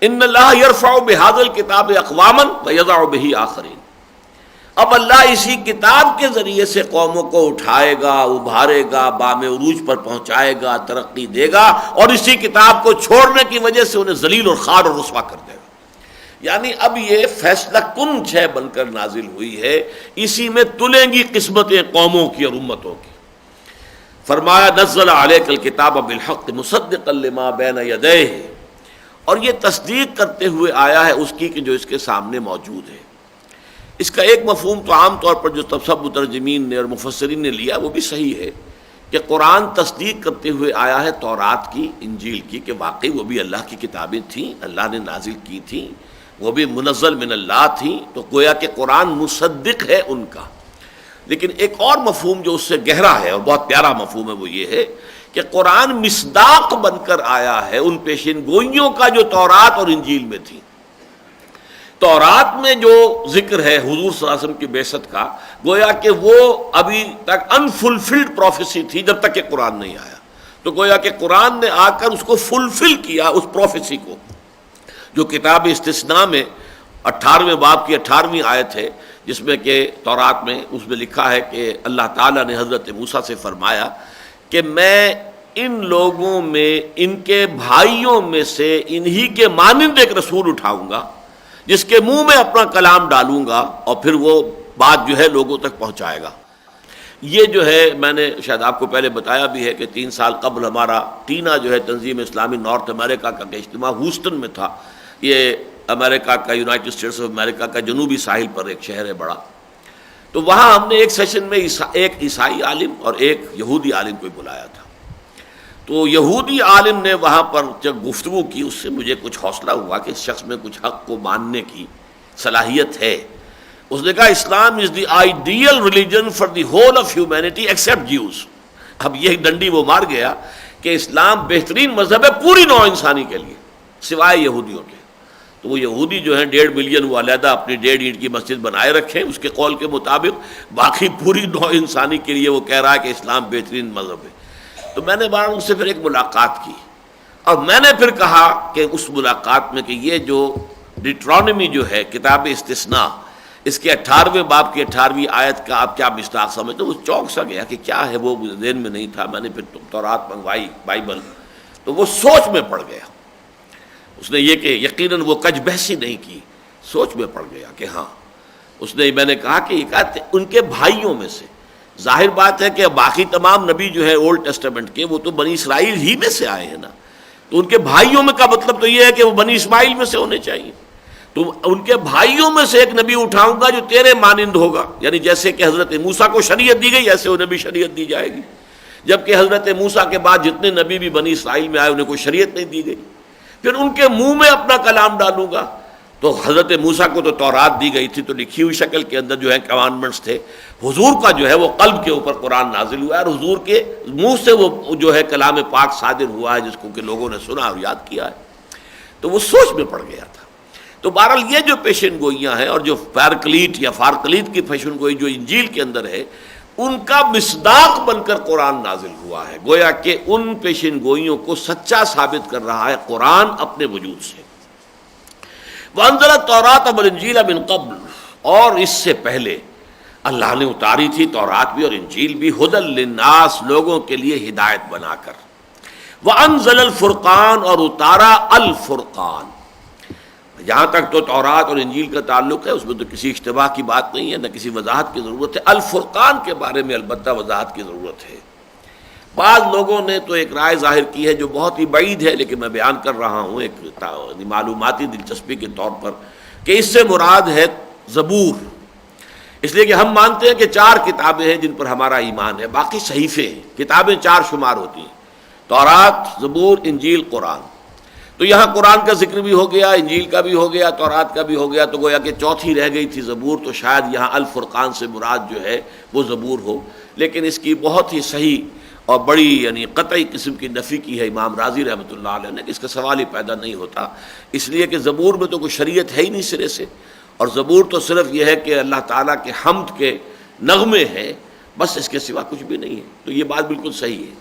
ان اللہ یرفع بہذا الکتاب اقواما ویضع بہ آخرین، اب اللہ اسی کتاب کے ذریعے سے قوموں کو اٹھائے گا، ابھارے گا، بام عروج پر پہنچائے گا، ترقی دے گا، اور اسی کتاب کو چھوڑنے کی وجہ سے انہیں ذلیل اور خوار اور رسوا کر دے گا۔ یعنی اب یہ فیصلہ کن شے بن کر نازل ہوئی ہے، اسی میں تلیں گی قسمتیں قوموں کی اور امتوں کی۔ فرمایا نزل علیک الکتاب بالحق مصدقا لما بین یدیہ، اور یہ تصدیق کرتے ہوئے آیا ہے اس کی کہ جو اس کے سامنے موجود ہے۔ اس کا ایک مفہوم تو عام طور پر جو سب مترجمین نے اور مفسرین نے لیا وہ بھی صحیح ہے کہ قرآن تصدیق کرتے ہوئے آیا ہے تورات کی، انجیل کی، کہ واقعی وہ بھی اللہ کی کتابیں تھیں، اللہ نے نازل کی تھیں، وہ بھی منزل من اللہ تھیں، تو گویا کہ قرآن مصدق ہے ان کا۔ لیکن ایک اور مفہوم جو اس سے گہرا ہے اور بہت پیارا مفہوم ہے وہ یہ ہے کہ قرآن مصداق بن کر آیا ہے ان پیشین گوئیوں کا جو تورات اور انجیل میں تھی۔ تورات میں جو ذکر ہے حضور صلی اللہ علیہ وسلم کی بعثت کا، گویا کہ وہ ابھی تک انفلفلڈ پروفیسی تھی جب تک کہ قرآن نہیں آیا، تو گویا کہ قرآن نے آ کر اس کو فلفل کیا، اس پروفیسی کو، جو کتاب استثناء میں 18ویں باب کی 18ویں آیت ہے، جس میں کہ تورات میں اس میں لکھا ہے کہ اللہ تعالیٰ نے حضرت موسیٰ سے فرمایا کہ میں ان لوگوں میں، ان کے بھائیوں میں سے انہی کے مانند ایک رسول اٹھاؤں گا جس کے منہ میں اپنا کلام ڈالوں گا اور پھر وہ بات جو ہے لوگوں تک پہنچائے گا۔ یہ جو ہے میں نے شاید آپ کو پہلے بتایا بھی ہے کہ 3 سال قبل ہمارا ٹینا جو ہے تنظیم اسلامی نارتھ امریکہ کا اجتماع ہیوسٹن میں تھا۔ یہ امریکہ کا، یونائٹڈ اسٹیٹس آف امریکہ کا جنوبی ساحل پر ایک شہر ہے بڑا۔ تو وہاں ہم نے ایک سیشن میں ایک عیسائی عالم اور ایک یہودی عالم کو بلایا تھا. تو یہودی عالم نے وہاں پر جب گفتگو کی اس سے مجھے کچھ حوصلہ ہوا کہ اس شخص میں کچھ حق کو ماننے کی صلاحیت ہے. اس نے کہا Islam is the ideal religion for the whole of humanity except Jews. اب یہ ڈنڈی وہ مار گیا کہ اسلام بہترین مذہب ہے پوری نوع انسانی کے لیے سوائے یہودیوں کے. تو وہ یہودی جو ہیں 1.5 ملین وہ علیحدہ اپنی 1.5 اینٹ کی مسجد بنائے رکھیں اس کے قول کے مطابق، باقی پوری نوع انسانی کے لیے وہ کہہ رہا ہے کہ اسلام بہترین مذہب ہے. تو میں نے بار ان سے پھر ایک ملاقات کی اور میں نے پھر کہا کہ اس ملاقات میں کہ یہ جو ڈیٹرانومی جو ہے کتاب استثناء، اس کے 18ویں باب کی 18ویں آیت کا آپ کیا مصداق سمجھتے؟ وہ چونک سا گیا کہ کیا ہے، وہ ذہن میں نہیں تھا. میں نے پھر تورات منگوائی بائبل، تو وہ سوچ میں پڑ گیا. اس نے یہ کہ یقیناً وہ کج بحثی نہیں کی، سوچ میں پڑ گیا کہ ہاں. اس نے میں نے کہا کہ یہ کہتے ان کے بھائیوں میں سے، ظاہر بات ہے کہ باقی تمام نبی جو ہے اولڈ ٹیسٹمنٹ کے وہ تو بنی اسرائیل ہی میں سے آئے ہیں نا، تو ان کے بھائیوں میں کا مطلب تو یہ ہے کہ وہ بنی اسماعیل میں سے ہونے چاہیے. تو ان کے بھائیوں میں سے ایک نبی اٹھاؤں گا جو تیرے مانند ہوگا، یعنی جیسے کہ حضرت موسیٰ کو شریعت دی گئی ایسے انہیں بھی شریعت دی جائے گی. جبکہ حضرت موسیٰ کے بعد جتنے نبی بھی بنی اسرائیل میں آئے انہیں کوئی شریعت نہیں دی گئی. پھر ان کے منہ میں اپنا کلام ڈالوں گا. تو حضرت موسیٰ کو تو تورات دی گئی تھی، تو لکھی ہوئی شکل کے اندر جو ہے کمانڈمنٹس تھے. حضور کا جو ہے وہ قلب کے اوپر قرآن نازل ہوا ہے اور حضور کے منہ سے وہ جو ہے کلام پاک صادر ہوا ہے جس کو کہ لوگوں نے سنا اور یاد کیا ہے. تو وہ سوچ میں پڑ گیا تھا. تو بہرحال یہ جو پیشن گوئیاں ہیں اور جو فارکلیٹ یا فارکلیت کی پیشن گوئی جو انجیل کے اندر ہے، ان کا مصداق بن کر قرآن نازل ہوا ہے. گویا کہ ان پیشن گوئیوں کو سچا ثابت کر رہا ہے قرآن اپنے وجود سے. وَأَنزَلَ التَّوْرَاةَ وَالْإِنجِيلَ مِن قَبْلُ، اور اس سے پہلے اللہ نے اتاری تھی تورات بھی اور انجیل بھی، ہدی للناس، لوگوں کے لیے ہدایت بنا کر. وَأَنزَلَ الْفُرْقَانَ، اور اتارا الفرقان. جہاں تک تو تورات اور انجیل کا تعلق ہے اس میں تو کسی اشتباہ کی بات نہیں ہے، نہ کسی وضاحت کی ضرورت ہے. الفرقان کے بارے میں البتہ وضاحت کی ضرورت ہے. بعض لوگوں نے تو ایک رائے ظاہر کی ہے جو بہت ہی بعید ہے، لیکن میں بیان کر رہا ہوں ایک معلوماتی دلچسپی کے طور پر، کہ اس سے مراد ہے زبور. اس لیے کہ ہم مانتے ہیں کہ 4 کتابیں ہیں جن پر ہمارا ایمان ہے، باقی صحیفے ہیں. کتابیں 4 شمار ہوتی ہیں، تورات، زبور، انجیل، قرآن. تو یہاں قرآن کا ذکر بھی ہو گیا، انجیل کا بھی ہو گیا، تورات کا بھی ہو گیا، تو گویا کہ چوتھی رہ گئی تھی زبور. تو شاید یہاں الفرقان سے مراد جو ہے وہ زبور ہو. لیکن اس کی بہت ہی صحیح اور بڑی یعنی قطعی قسم کی نفی کی ہے امام راضی رحمۃ اللہ علیہ نے، کہ اس کا سوال ہی پیدا نہیں ہوتا. اس لیے کہ زبور میں تو کوئی شریعت ہے ہی نہیں سرے سے، اور زبور تو صرف یہ ہے کہ اللہ تعالیٰ کے حمد کے نغمے ہیں، بس اس کے سوا کچھ بھی نہیں ہے. تو یہ بات بالکل صحیح ہے.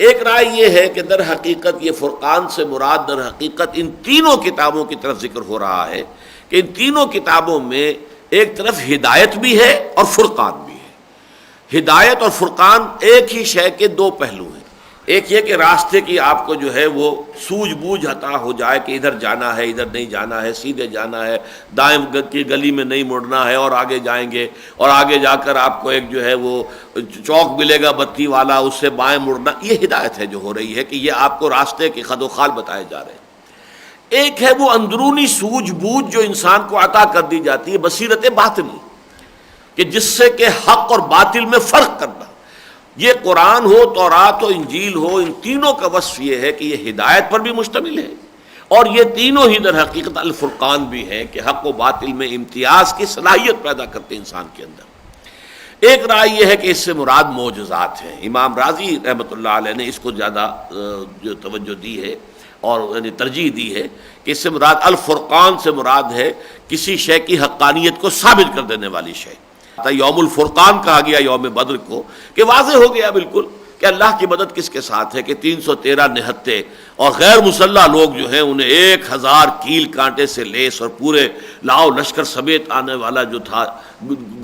ایک رائے یہ ہے کہ در حقیقت یہ فرقان سے مراد در حقیقت ان تینوں کتابوں کی طرف ذکر ہو رہا ہے، کہ ان تینوں کتابوں میں ایک طرف ہدایت بھی ہے اور فرقان بھی ہے. ہدایت اور فرقان ایک ہی شے کے 2 پہلو ہیں. ایک یہ کہ راستے کی آپ کو جو ہے وہ سوجھ بوجھ عطا ہو جائے کہ ادھر جانا ہے، ادھر نہیں جانا ہے، سیدھے جانا ہے، دائیں کی گلی میں نہیں مڑنا ہے اور آگے جائیں گے، اور آگے جا کر آپ کو ایک جو ہے وہ چوک ملے گا بتی والا، اس سے بائیں مڑنا. یہ ہدایت ہے جو ہو رہی ہے کہ یہ آپ کو راستے کے خد و خال بتائے جا رہے ہیں. ایک ہے وہ اندرونی سوجھ بوجھ جو انسان کو عطا کر دی جاتی ہے، بصیرت باطنی، کہ جس سے کہ حق اور باطل میں فرق کرنا. یہ قرآن ہو، تورات ہو، انجیل ہو، ان تینوں کا وصف یہ ہے کہ یہ ہدایت پر بھی مشتمل ہے، اور یہ تینوں ہی در حقیقت الفرقان بھی ہیں کہ حق و باطل میں امتیاز کی صلاحیت پیدا کرتے انسان کے اندر. ایک رائے یہ ہے کہ اس سے مراد معجزات ہیں. امام راضی رحمۃ اللہ علیہ نے اس کو زیادہ جو توجہ دی ہے اور یعنی ترجیح دی ہے کہ اس سے مراد الفرقان سے مراد ہے کسی شے کی حقانیت کو ثابت کر دینے والی شے. یوم الفرقان کہا گیا یوم بدر کو، کہ واضح ہو گیا بالکل کہ اللہ کی مدد کس کے ساتھ ہے، کہ 313 نہتے اور غیر مسلح لوگ جو ہیں انہیں 1000 کیل کانٹے سے لیس اور پورے لاؤ لشکر سمیت آنے والا جو تھا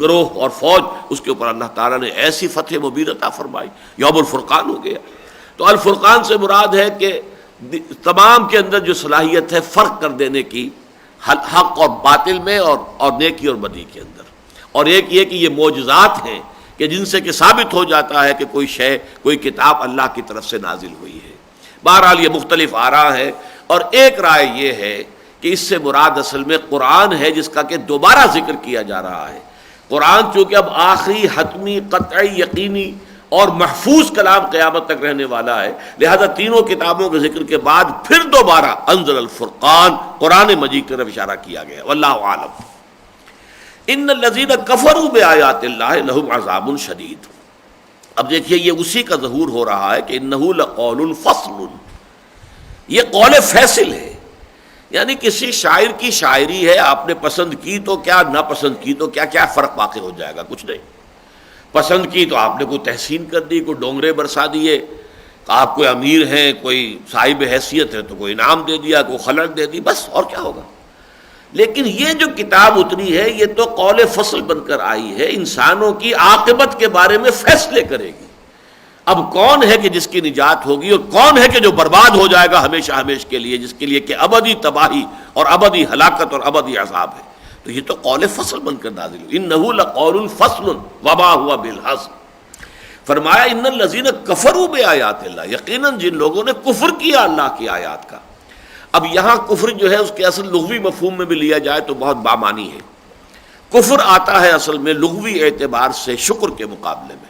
گروہ اور فوج، اس کے اوپر اللہ تعالیٰ نے ایسی فتح مبین عطا فرمائی. یوم الفرقان ہو گیا. تو الفرقان سے مراد ہے کہ تمام کے اندر جو صلاحیت ہے فرق کر دینے کی حق اور باطل میں اور نیکی اور بدی کے اندر. اور ایک یہ کہ یہ معجزات ہیں کہ جن سے کہ ثابت ہو جاتا ہے کہ کوئی شے، کوئی کتاب اللہ کی طرف سے نازل ہوئی ہے. بہرحال یہ مختلف آراء ہے. اور ایک رائے یہ ہے کہ اس سے مراد اصل میں قرآن ہے جس کا کہ دوبارہ ذکر کیا جا رہا ہے. قرآن چونکہ اب آخری حتمی قطعی یقینی اور محفوظ کلام قیامت تک رہنے والا ہے، لہذا تینوں کتابوں کے ذکر کے بعد پھر دوبارہ انزل الفرقان قرآن مجید کی طرف اشارہ کیا گیا۔ واللہ عالم۔ ان الذین کفروا بآیات اللہ لہم عذاب شدید۔ اب دیکھیے یہ اسی کا ظہور ہو رہا ہے کہ انہ لقول فصل، یہ قول فیصل ہے، یعنی کسی شاعر کی شاعری ہے، آپ نے پسند کی تو کیا، نہ پسند کی تو کیا، کیا فرق واقع ہو جائے گا؟ کچھ نہیں۔ پسند کی تو آپ نے کوئی تحسین کر دی، کوئی ڈونگرے برسا دیے، آپ کوئی امیر ہیں، کوئی صاحب حیثیت ہے تو کوئی انعام دے دیا، کوئی خلق دے دی، بس اور کیا ہوگا۔ لیکن یہ جو کتاب اتری ہے یہ تو قول فصل بن کر آئی ہے، انسانوں کی عاقبت کے بارے میں فیصلے کرے گی۔ اب کون ہے کہ جس کی نجات ہوگی اور کون ہے کہ جو برباد ہو جائے گا ہمیشہ ہمیش کے لیے، جس کے لیے کہ ابدی تباہی اور ابدی ہلاکت اور ابدی عذاب ہے۔ تو یہ تو قول فصل بن کر نازل ہوئی، انہ لقول فصل وما هو بالحزن۔ فرمایا ان الذین کفروا بآیات اللہ، یقیناً جن لوگوں نے کفر کیا اللہ کی آیات کا۔ اب یہاں کفر جو ہے اس کے اصل لغوی مفہوم میں بھی لیا جائے تو بہت بامانی ہے۔ کفر آتا ہے اصل میں لغوی اعتبار سے شکر کے مقابلے میں۔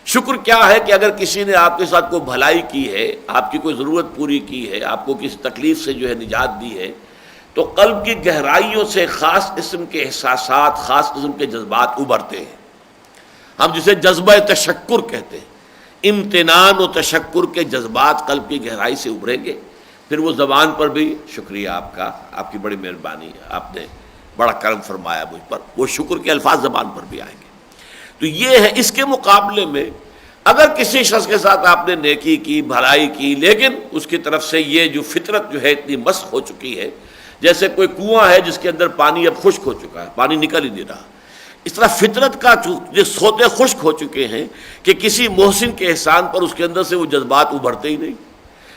شکر کیا ہے کہ اگر کسی نے آپ کے ساتھ کوئی بھلائی کی ہے، آپ کی کوئی ضرورت پوری کی ہے، آپ کو کسی تکلیف سے جو ہے نجات دی ہے، تو قلب کی گہرائیوں سے خاص قسم کے احساسات، خاص قسم کے جذبات ابھرتے ہیں۔ ہم جسے جذبہ تشکر کہتے ہیں، امتنان و تشکر کے جذبات قلب کی گہرائی سے ابھریں گے، پھر وہ زبان پر بھی شکریہ آپ کا، آپ کی بڑی مہربانی، آپ نے بڑا کرم فرمایا مجھ پر، وہ شکر کے الفاظ زبان پر بھی آئیں گے۔ تو یہ ہے، اس کے مقابلے میں اگر کسی شخص کے ساتھ آپ نے نیکی کی، بھلائی کی، لیکن اس کی طرف سے یہ جو فطرت جو ہے اتنی مسخ ہو چکی ہے، جیسے کوئی کنواں ہے جس کے اندر پانی اب خشک ہو چکا ہے، پانی نکل ہی نہیں رہا، اس طرح فطرت کا جو سوتے خشک ہو چکے ہیں کہ کسی محسن کے احسان پر اس کے اندر سے وہ جذبات ابھرتے ہی نہیں،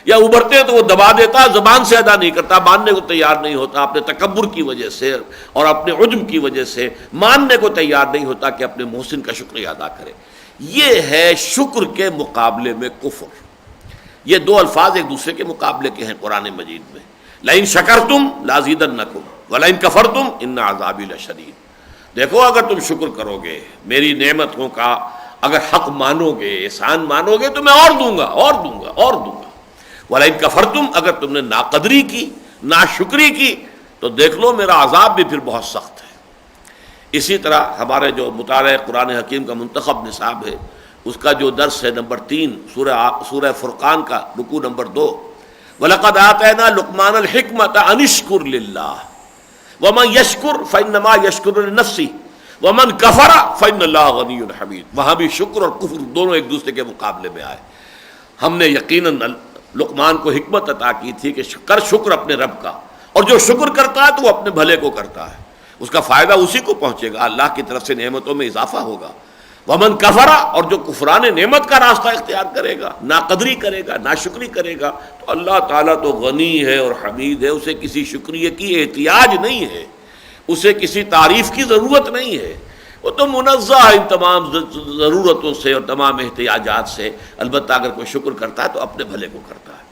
یا ابھرتے ہیں تو وہ دبا دیتا، زبان سے ادا نہیں کرتا، ماننے کو تیار نہیں ہوتا، اپنے تکبر کی وجہ سے اور اپنے عجب کی وجہ سے ماننے کو تیار نہیں ہوتا کہ اپنے محسن کا شکریہ ادا کرے۔ یہ ہے شکر کے مقابلے میں کفر۔ یہ دو الفاظ ایک دوسرے کے مقابلے کے ہیں قرآن مجید میں، لئن شکرتم لازیدنکم ولئن کفرتم ان عذابی لشدید۔ دیکھو اگر تم شکر کرو گے، میری نعمتوں کا اگر حق مانو گے، احسان مانو گے تو میں اور دوں گا اور دوں گا اور دوں گا۔ وَلَئِن كَفَرْتُمْ، اگر تم نے ناقدری کی، ناشکری کی، تو دیکھ لو میرا عذاب بھی پھر بہت سخت ہے۔ اسی طرح ہمارے جو مطالعہ قرآن حکیم کا منتخب نصاب ہے، اس کا جو درس ہے نمبر 3 سورہ فرقان کا رکوع نمبر 2، وَلَقَدْ آتَيْنَا لُقْمَانَ الْحِكْمَةَ أَنِ اشْكُرْ لِلَّهِ وَمَنْ يَشْكُرْ فَإِنَّمَا يَشْكُرُ لِنَفْسِهِ وَمَنْ كَفَرَ فَإِنَّ اللَّهَ غَنِيٌّ حَمِيدٌ۔ وہاں بھی شکر اور کفر دونوں ایک دوسرے کے مقابلے میں آئے۔ ہم نے یقیناً لقمان کو حکمت عطا کی تھی کہ کر شکر اپنے رب کا، اور جو شکر کرتا ہے تو وہ اپنے بھلے کو کرتا ہے، اس کا فائدہ اسی کو پہنچے گا، اللہ کی طرف سے نعمتوں میں اضافہ ہوگا۔ ومن کفر، اور جو کفران نعمت کا راستہ اختیار کرے گا، ناقدری کرے گا، ناشکری کرے گا، تو اللہ تعالیٰ تو غنی ہے اور حمید ہے، اسے کسی شکریہ کی احتیاج نہیں ہے، اسے کسی تعریف کی ضرورت نہیں ہے، وہ تو منزہ ہے ان تمام ضرورتوں سے اور تمام احتیاجات سے۔ البتہ اگر کوئی شکر کرتا ہے تو اپنے بھلے کو کرتا ہے۔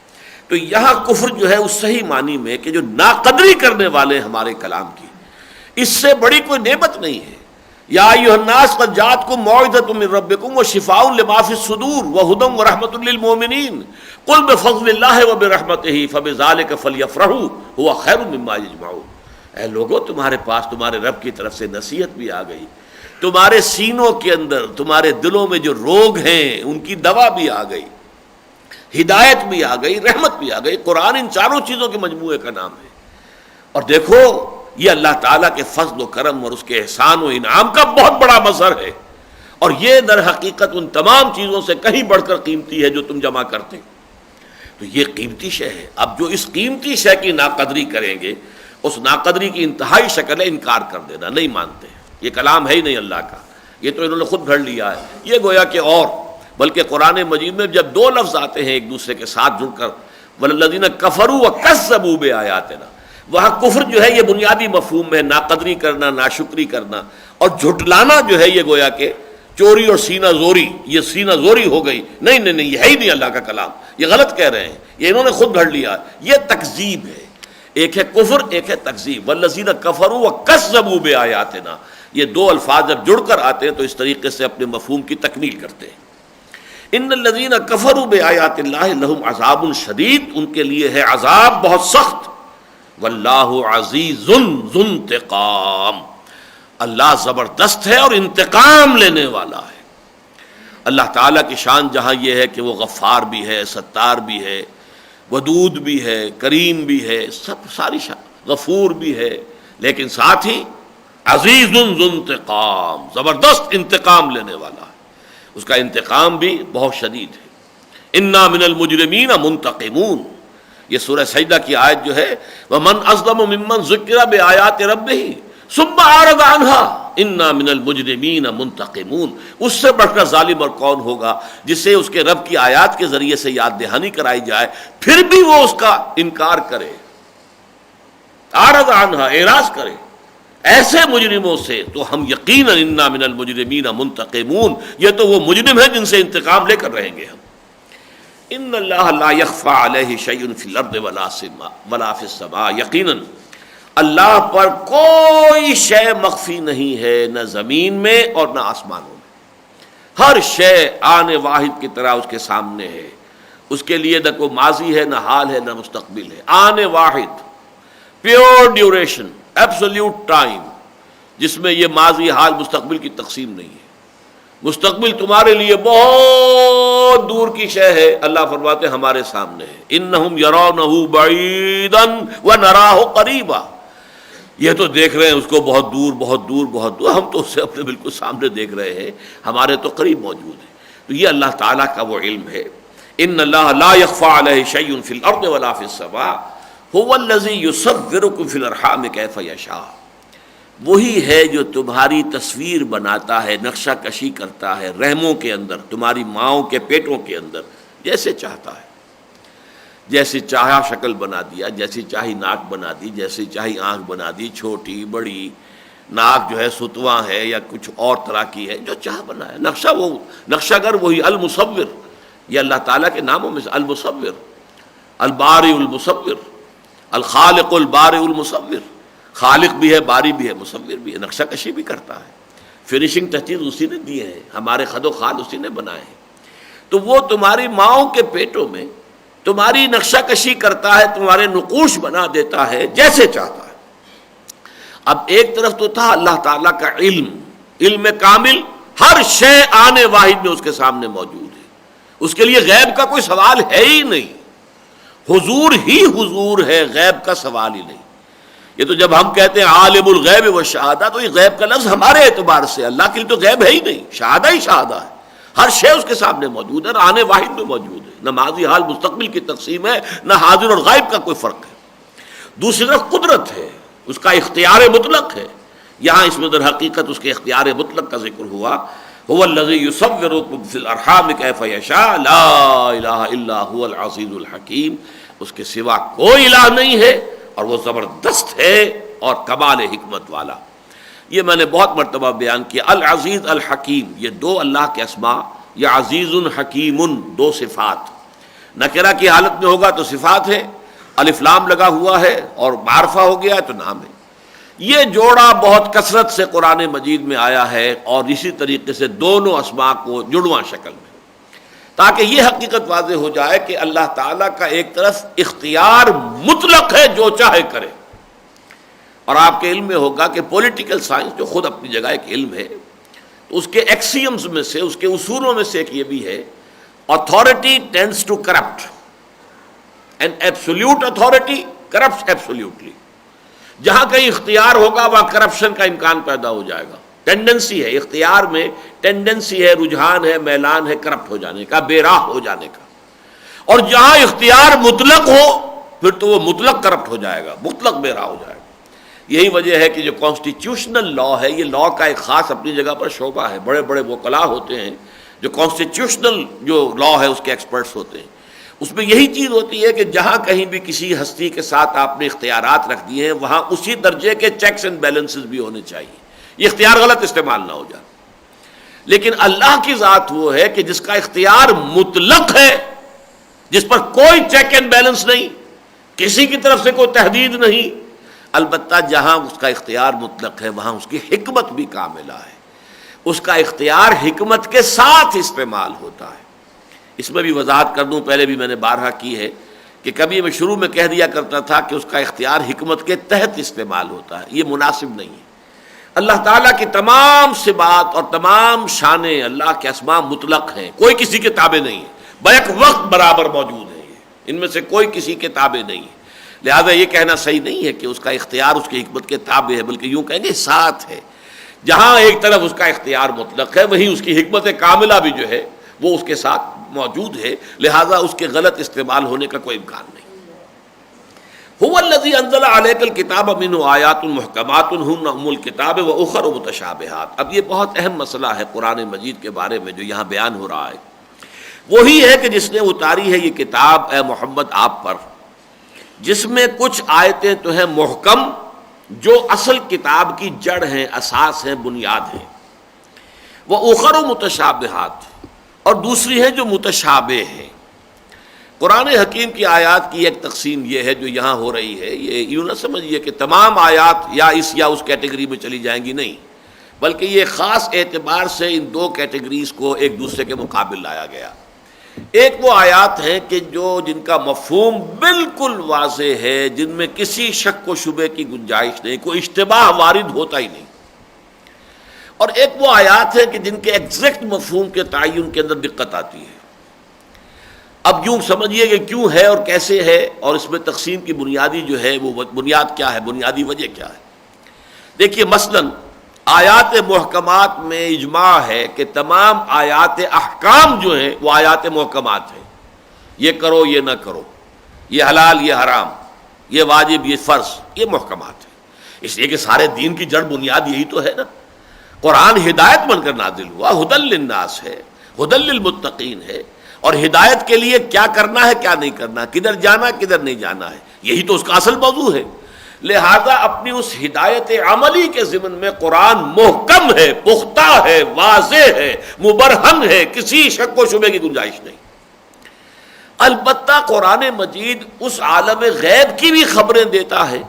تو یہاں کفر جو ہے اس صحیح معنی میں کہ جو ناقدری کرنے والے ہمارے کلام کی، اس سے بڑی کوئی نعمت نہیں ہے۔ یا ایھا الناس قد جاءتکم موعظۃ من ربکم وشفاء لما فی الصدور وہدی ورحمۃ للمؤمنین قل بفضل اللہ وبرحمتہ فبذلک فلیفرحوا ھو خیر مما یجمعون۔ اے لوگو، تمہارے پاس تمہارے رب کی طرف سے نصیحت بھی آ گئی، تمہارے سینوں کے اندر، تمہارے دلوں میں جو روگ ہیں ان کی دوا بھی آ گئی، ہدایت بھی آ گئی، رحمت بھی آ گئی۔ قرآن ان چاروں چیزوں کے مجموعے کا نام ہے۔ اور دیکھو یہ اللہ تعالیٰ کے فضل و کرم اور اس کے احسان و انعام کا بہت بڑا مظہر ہے، اور یہ در حقیقت ان تمام چیزوں سے کہیں بڑھ کر قیمتی ہے جو تم جمع کرتے۔ تو یہ قیمتی شے ہے۔ اب جو اس قیمتی شے کی ناقدری کریں گے، اس ناقدری کی انتہائی شکل ہے انکار کر دینا، نہیں مانتے، یہ کلام ہے ہی نہیں اللہ کا، یہ تو انہوں نے خود گھڑ لیا ہے۔ یہ گویا کہ اور بلکہ قرآن مجید میں جب دو لفظ آتے ہیں ایک دوسرے کے ساتھ جڑ کر، وَالَّذِينَ كَفَرُوا وَكَذَّبُوا بِآيَاتِنَا، وہاں کفر جو ہے یہ بنیادی مفہوم ہے، ناقدری کرنا، ناشکری کرنا، اور جھٹلانا جو ہے یہ گویا کہ چوری اور سینہ زوری، یہ سینہ زوری ہو گئی، نہیں نہیں نہیں، یہ ہے ہی نہیں اللہ کا کلام، یہ غلط کہہ رہے ہیں، یہ انہوں نے خود گھڑ لیا، یہ تکذیب ہے۔ ایک ہے کفر، ایک ہے تکذیب۔ وَالَّذِينَ كَفَرُوا وَكَذَّبُوا بِآيَاتِنَا، یہ دو الفاظ جب جڑ کر آتے ہیں تو اس طریقے سے اپنے مفہوم کی تکمیل کرتے ہیں. ان الذین کفروا بآیات اللہ لہم عذاب شدید، ان کے لیے ہے عذاب بہت سخت. واللہ عزیز ذو انتقام، اللہ زبردست ہے اور انتقام لینے والا ہے. اللہ تعالیٰ کی شان جہاں یہ ہے کہ وہ غفار بھی ہے، ستار بھی ہے، ودود بھی ہے، کریم بھی ہے، سب ساری شان، غفور بھی ہے، لیکن ساتھ ہی عزیز ذو انتقام، زبردست انتقام لینے والا ہے. اس کا انتقام بھی بہت شدید ہے. انا من المجرمین منتقمون، یہ سورہ سجدہ کی آیت جو ہے ومن اظلم ممن ذکر بآیات ربہ ثم اعرض عنها انا من المجرمین منتقمون، اس سے بڑھ کر ظالم اور کون ہوگا جسے اس کے رب کی آیات کے ذریعے سے یاد دہانی کرائی جائے پھر بھی وہ اس کا انکار کرے، اعرض عنها، اعراض کرے. ایسے مجرموں سے تو ہم یقیناً انا من المجرمین منتقمون، یہ تو وہ مجرم ہیں جن سے انتقام لے کر رہیں گے ہم. ان اللہ لا یخفی علیہ شیء فی الارض ولا فی السماء، یقیناً اللہ پر کوئی شے مخفی نہیں ہے، نہ زمین میں اور نہ آسمانوں میں. ہر شے آن واحد کی طرح اس کے سامنے ہے، اس کے لیے نہ کوئی ماضی ہے، نہ حال ہے، نہ مستقبل ہے. آن واحد، پیور ڈیوریشن، ایبسولوٹ ٹائم، جس میں یہ ماضی حال مستقبل کی تقسیم نہیں ہے. مستقبل تمہارے لیے بہت دور کی شے ہے، اللہ فرماتے ہیں ہمارے سامنے ہے. انہم یرونہ بعیدا ونراہ قریبا، یہ تو دیکھ رہے ہیں اس کو بہت دور بہت دور بہت دور، ہم تو اسے اپنے بالکل سامنے دیکھ رہے ہیں، ہمارے تو قریب موجود ہے. تو یہ اللہ تعالیٰ کا وہ علم ہے. ان اللہ لا یخفی علیہ شیء فی الارض ولا فی السماء هو الذی یصورکم فی الارحام کیف یشاء، وہی ہے جو تمہاری تصویر بناتا ہے، نقشہ کشی کرتا ہے رحموں کے اندر، تمہاری ماؤں کے پیٹوں کے اندر جیسے چاہتا ہے. جیسی چاہا شکل بنا دیا، جیسی چاہی ناک بنا دی، جیسی چاہی آنکھ بنا دی، چھوٹی بڑی، ناک جو ہے ستواں ہے یا کچھ اور طرح کی ہے، جو چاہ بنایا. نقشہ وہ نقشہ گر وہی المصور، یہ اللہ تعالیٰ کے ناموں میں سے المصور، البارئ المصور، الخالق البارئ المصور. خالق بھی ہے، باری بھی ہے، مصور بھی ہے، نقشہ کشی بھی کرتا ہے. فنیشنگ ٹچز اسی نے دیے ہیں، ہمارے خد و خال اسی نے بنائے ہیں. تو وہ تمہاری ماؤں کے پیٹوں میں تمہاری نقشہ کشی کرتا ہے، تمہارے نقوش بنا دیتا ہے جیسے چاہتا ہے. اب ایک طرف تو تھا اللہ تعالیٰ کا علم کامل، ہر شے آنے واحد میں اس کے سامنے موجود ہے، اس کے لیے غیب کا کوئی سوال ہے ہی نہیں. حضور ہی حضور ہے، غیب کا سوال ہی نہیں. یہ تو جب ہم کہتے ہیں عالم الغیب والشہادہ، تو یہ غیب کا لفظ ہمارے اعتبار سے، اللہ کے لیے تو غیب ہے ہی نہیں، شہادہ ہی شہادہ ہے. ہر شے اس کے سامنے موجود ہے، آنے واحد میں موجود ہے. نہ ماضی حال مستقبل کی تقسیم ہے، نہ حاضر اور غائب کا کوئی فرق ہے. دوسری طرف قدرت ہے، اس کا اختیار مطلق ہے. یہاں اس میں در حقیقت اس کے اختیار مطلق کا ذکر ہوا. هو الذی یصورکم فی الارحام کیف یشاء لا الہ الا هو العزیز الحکیم، اس کے سوا کوئی الہ نہیں ہے اور وہ زبردست ہے اور کمال حکمت والا. یہ میں نے بہت مرتبہ بیان کیا. العزیز الحکیم، یہ دو اللہ کے اسماء، یا عزیز حکیم، دو صفات. نکرہ کی حالت میں ہوگا تو صفات ہے، الف لام لگا ہوا ہے اور معرفہ ہو گیا تو نام ہے. یہ جوڑا بہت کثرت سے قرآن مجید میں آیا ہے، اور اسی طریقے سے دونوں اسماء کو جڑواں شکل میں، تاکہ یہ حقیقت واضح ہو جائے کہ اللہ تعالیٰ کا ایک طرف اختیار مطلق ہے، جو چاہے کرے. اور آپ کے علم میں ہوگا کہ پولیٹیکل سائنس جو خود اپنی جگہ ایک علم ہے، تو اس کے ایکسیمز میں سے، اس کے اصولوں میں سے ایک یہ بھی ہے authority tends to corrupt and absolute authority corrupts absolutely. جہاں کہیں اختیار ہوگا وہاں کرپشن کا امکان پیدا ہو جائے گا. ٹینڈنسی ہے اختیار میں، ٹینڈنسی ہے، رجحان ہے، میلان ہے کرپٹ ہو جانے کا، بے راہ ہو جانے کا. اور جہاں اختیار مطلق ہو پھر تو وہ مطلق کرپٹ ہو جائے گا، مطلق بے راہ ہو جائے گا. یہی وجہ ہے کہ جو کانسٹیٹیوشنل لا ہے، یہ لا کا ایک خاص اپنی جگہ پر شعبہ ہے. بڑے بڑے وکلاء ہوتے ہیں جو کانسٹیٹیوشنل جو لا ہے اس کے ایکسپرٹس ہوتے ہیں. اس میں یہی چیز ہوتی ہے کہ جہاں کہیں بھی کسی ہستی کے ساتھ آپ نے اختیارات رکھ دیے ہیں، وہاں اسی درجے کے چیکس اینڈ بیلنسز بھی ہونے چاہیے، یہ اختیار غلط استعمال نہ ہو جائے. لیکن اللہ کی ذات وہ ہے کہ جس کا اختیار مطلق ہے، جس پر کوئی چیک اینڈ بیلنس نہیں، کسی کی طرف سے کوئی تحدید نہیں. البتہ جہاں اس کا اختیار مطلق ہے وہاں اس کی حکمت بھی کاملہ ہے، اس کا اختیار حکمت کے ساتھ استعمال ہوتا ہے۔ اس میں بھی وضاحت کر دوں، پہلے بھی میں نے بارہا کی ہے کہ کبھی میں شروع میں کہہ دیا کرتا تھا کہ اس کا اختیار حکمت کے تحت استعمال ہوتا ہے، یہ مناسب نہیں ہے۔ اللہ تعالیٰ کی تمام صفات اور تمام شانیں اللہ کے اسماء مطلق ہیں، کوئی کسی کے تابع نہیں ہے، بیک وقت برابر موجود ہے، ان میں سے کوئی کسی کے تابع نہیں ہے۔ لہذا یہ کہنا صحیح نہیں ہے کہ اس کا اختیار اس کی حکمت کے تابع ہے، بلکہ یوں کہیں گے ساتھ ہے۔ جہاں ایک طرف اس کا اختیار مطلق ہے وہیں اس کی حکمت کاملہ بھی جو ہے وہ اس کے ساتھ موجود ہے، لہذا اس کے غلط استعمال ہونے کا کوئی امکان نہیں۔ هو الذی انزل علیک الکتاب منہ آیات محکمات ہن ام الکتاب واخر متشابہات۔ اب یہ بہت اہم مسئلہ ہے قرآن مجید کے بارے میں جو یہاں بیان ہو رہا ہے، وہی ہے کہ جس نے اتاری ہے یہ کتاب اے محمد آپ پر، جس میں کچھ آیتیں تو ہیں محکم جو اصل کتاب کی جڑ ہیں، اساس ہیں، بنیاد ہیں، واخر متشابہات، اور دوسری ہیں جو متشابہ ہیں۔ قرآن حکیم کی آیات کی ایک تقسیم یہ ہے جو یہاں ہو رہی ہے، یہ یوں نہ سمجھیے کہ تمام آیات یا اس یا اس کیٹیگری میں چلی جائیں گی، نہیں، بلکہ یہ خاص اعتبار سے ان دو کیٹیگریز کو ایک دوسرے کے مقابل لایا گیا۔ ایک وہ آیات ہیں کہ جن کا مفہوم بالکل واضح ہے، جن میں کسی شک و شبے کی گنجائش نہیں، کوئی اشتباہ وارد ہوتا ہی نہیں، اور ایک وہ آیات ہیں کہ جن کے ایگزیکٹ مفہوم کے تعین کے اندر دقت آتی ہے۔ اب یوں سمجھیے کہ کیوں ہے اور کیسے ہے، اور اس میں تقسیم کی بنیادی جو ہے وہ بنیاد کیا ہے، بنیادی وجہ کیا ہے۔ دیکھیے مثلا آیات محکمات میں اجماع ہے کہ تمام آیات احکام جو ہیں وہ آیات محکمات ہیں، یہ کرو یہ نہ کرو، یہ حلال یہ حرام، یہ واجب یہ فرض، یہ محکمات ہیں، اس لیے کہ سارے دین کی جڑ بنیاد یہی تو ہے نا۔ قرآن ہدایت بن کر نازل ہوا، ھدی للناس ہے، ھدی للمتقین ہے، اور ہدایت کے لیے کیا کرنا ہے کیا نہیں کرنا، کدھر جانا کدھر نہیں جانا ہے، یہی تو اس کا اصل موضوع ہے۔ لہذا اپنی اس ہدایت عملی کے ضمن میں قرآن محکم ہے، پختہ ہے، واضح ہے، مبرہن ہے، کسی شک و شبے کی گنجائش نہیں۔ البتہ قرآن مجید اس عالم غیب کی بھی خبریں دیتا ہے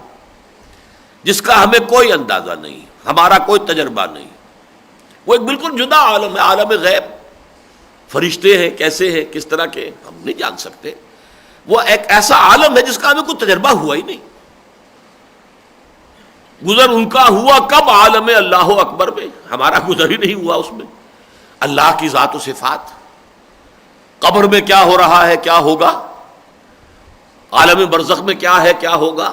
جس کا ہمیں کوئی اندازہ نہیں، ہمارا کوئی تجربہ نہیں، وہ ایک بالکل جدا عالم ہے، عالم غیب۔ فرشتے ہیں کیسے ہیں، کس طرح کے، ہم نہیں جان سکتے، وہ ایک ایسا عالم ہے جس کا ہمیں کوئی تجربہ ہوا ہی نہیں۔ گزر ان کا ہوا کب عالم اللہ اکبر میں، ہمارا گزر ہی نہیں ہوا اس میں۔ اللہ کی ذات و صفات، قبر میں کیا ہو رہا ہے کیا ہوگا، عالم برزخ میں کیا ہے کیا ہوگا،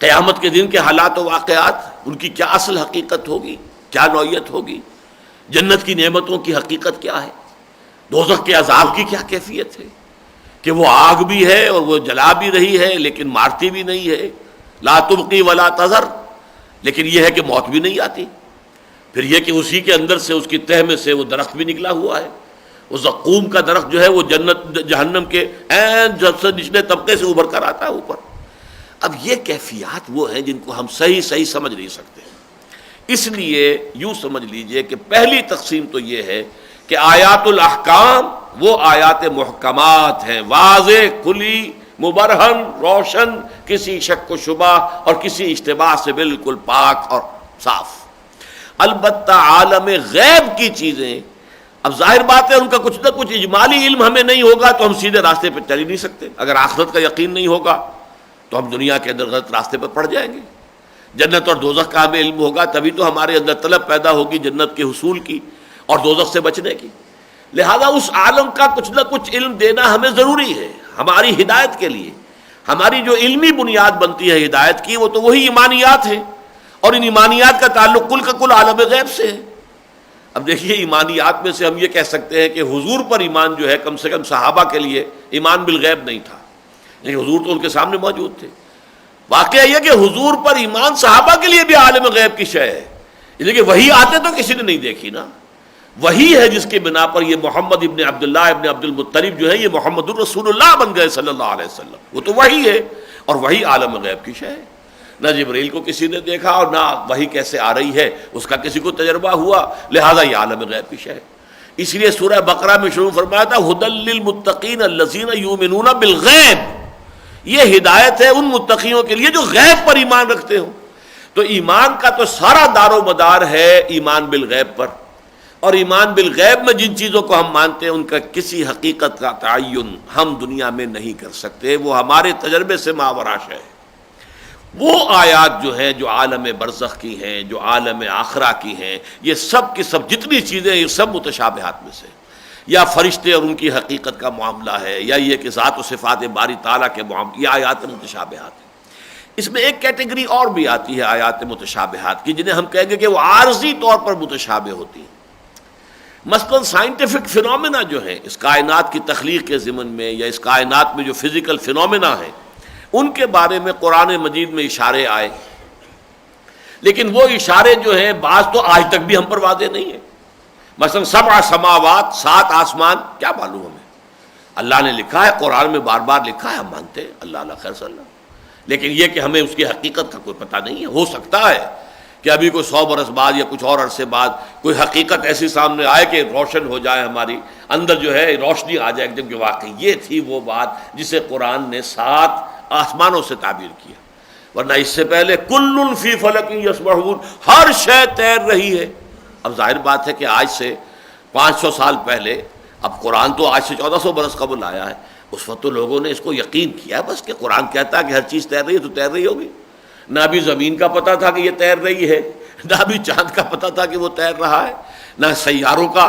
قیامت کے دن کے حالات و واقعات، ان کی کیا اصل حقیقت ہوگی، کیا نوعیت ہوگی، جنت کی نعمتوں کی حقیقت کیا ہے، دوزخ کے عذاب کی کیا کیفیت ہے، کہ وہ آگ بھی ہے اور وہ جلا بھی رہی ہے لیکن مارتی بھی نہیں ہے، لا تبقی ولا تذر، لیکن یہ ہے کہ موت بھی نہیں آتی۔ پھر یہ کہ اسی کے اندر سے اس کی تہ میں سے وہ درخت بھی نکلا ہوا ہے، وہ زقوم کا درخت جو ہے وہ جنت جہنم کے عین سب سے نچلے طبقے سے ابھر کر آتا ہے اوپر۔ اب یہ کیفیات وہ ہیں جن کو ہم صحیح سمجھ نہیں سکتے، اس لیے یوں سمجھ لیجئے کہ پہلی تقسیم تو یہ ہے کہ آیات الاحکام وہ آیات محکمات ہیں، واضح، کھلی، مبرہن، روشن، کسی شک و شبہ اور کسی اشتباہ سے بالکل پاک اور صاف۔ البتہ عالم غیب کی چیزیں، اب ظاہر بات ہے ان کا کچھ نہ کچھ اجمالی علم ہمیں نہیں ہوگا تو ہم سیدھے راستے پہ چل ہی نہیں سکتے۔ اگر آخرت کا یقین نہیں ہوگا تو ہم دنیا کے اندر غلط راستے پر پڑ جائیں گے۔ جنت اور دوزخ کا ہمیں علم ہوگا تبھی تو ہمارے اندر طلب پیدا ہوگی جنت کے حصول کی اور دوزخ سے بچنے کی۔ لہذا اس عالم کا کچھ نہ کچھ علم دینا ہمیں ضروری ہے ہماری ہدایت کے لیے۔ ہماری جو علمی بنیاد بنتی ہے ہدایت کی وہ تو وہی ایمانیات ہے، اور ان ایمانیات کا تعلق کل کا کل عالم غیب سے ہے۔ اب دیکھیے ایمانیات میں سے ہم یہ کہہ سکتے ہیں کہ حضور پر ایمان جو ہے کم سے کم صحابہ کے لیے ایمان بالغیب نہیں تھا، لیکن حضور تو ان کے سامنے موجود تھے۔ واقعہ یہ کہ حضور پر ایمان صحابہ کے لیے بھی عالم غیب کی شے ہے، لیکن وہی آتے تو کسی نے نہیں دیکھی نا۔ وہی ہے جس کے بنا پر یہ محمد ابن عبداللہ ابن عبد المطلب جو ہے یہ محمد الرسول اللہ بن گئے صلی اللہ علیہ وسلم، وہ تو وہی ہے، اور وہی عالم غیب کی شے ہے۔ نہ جبریل کو کسی نے دیکھا اور نہ وہی کیسے آ رہی ہے اس کا کسی کو تجربہ ہوا، لہذا یہ عالم غیب کی شے ہے۔ اس لیے سورہ بقرہ میں شروع فرمایا تھا ھدی للمتقین الذین یؤمنون بالغیب، یہ ہدایت ہے ان متقیوں کے لیے جو غیب پر ایمان رکھتے ہوں۔ تو ایمان کا تو سارا دار و مدار ہے ایمان بالغیب پر، اور ایمان بالغیب میں جن چیزوں کو ہم مانتے ہیں ان کا کسی حقیقت کا تعین ہم دنیا میں نہیں کر سکتے، وہ ہمارے تجربے سے ماوراء ہے۔ وہ آیات جو ہیں جو عالم برزخ کی ہیں، جو عالم آخرہ کی ہیں، یہ سب کی سب جتنی چیزیں یہ سب متشابہات میں سے، یا فرشتے اور ان کی حقیقت کا معاملہ ہے، یا یہ کہ ذات و صفات باری تعالیٰ کے معاملہ، یہ آیات متشابہات ہیں۔ اس میں ایک کیٹیگری اور بھی آتی ہے آیات متشابہات کی، جنہیں ہم کہیں گے کہ وہ عارضی طور پر متشابہ ہوتی ہیں۔ مثلاً سائنٹیفک فینومینا جو ہیں اس کائنات کی تخلیق کے ضمن میں، یا اس کائنات میں جو فزیکل فینومینا ہیں، ان کے بارے میں قرآن مجید میں اشارے آئے، لیکن وہ اشارے جو ہیں بعض تو آج تک بھی ہم پر واضح نہیں ہیں۔ مثلا 7 سماوات، 7 آسمان، کیا معلوم ہمیں؟ اللہ نے لکھا ہے، قرآن میں بار بار لکھا ہے، ہم مانتے ہیں، اللہ اللہ خیر صلی اللہ، لیکن یہ کہ ہمیں اس کی حقیقت کا کوئی پتہ نہیں ہے۔ ہو سکتا ہے کہ ابھی کوئی 100 برس بعد یا کچھ اور عرصے بعد کوئی حقیقت ایسی سامنے آئے کہ روشن ہو جائے، ہماری اندر جو ہے روشنی آ جائے جب کہ واقعی یہ تھی وہ بات جسے قرآن نے 7 آسمانوں سے تعبیر کیا، ورنہ اس سے پہلے کل فی فلک یسبحون، ہر شے تیر رہی ہے۔ اب ظاہر بات ہے کہ آج سے 500 سال پہلے، اب قرآن تو آج سے 1400 برس قبل آیا ہے، اس وقت تو لوگوں نے اس کو یقین کیا بس کہ قرآن کہتا ہے کہ ہر چیز تیر رہی ہے تو تیر رہی ہوگی۔ نہ ابھی زمین کا پتہ تھا کہ یہ تیر رہی ہے، نہ ابھی چاند کا پتہ تھا کہ وہ تیر رہا ہے، نہ سیاروں کا،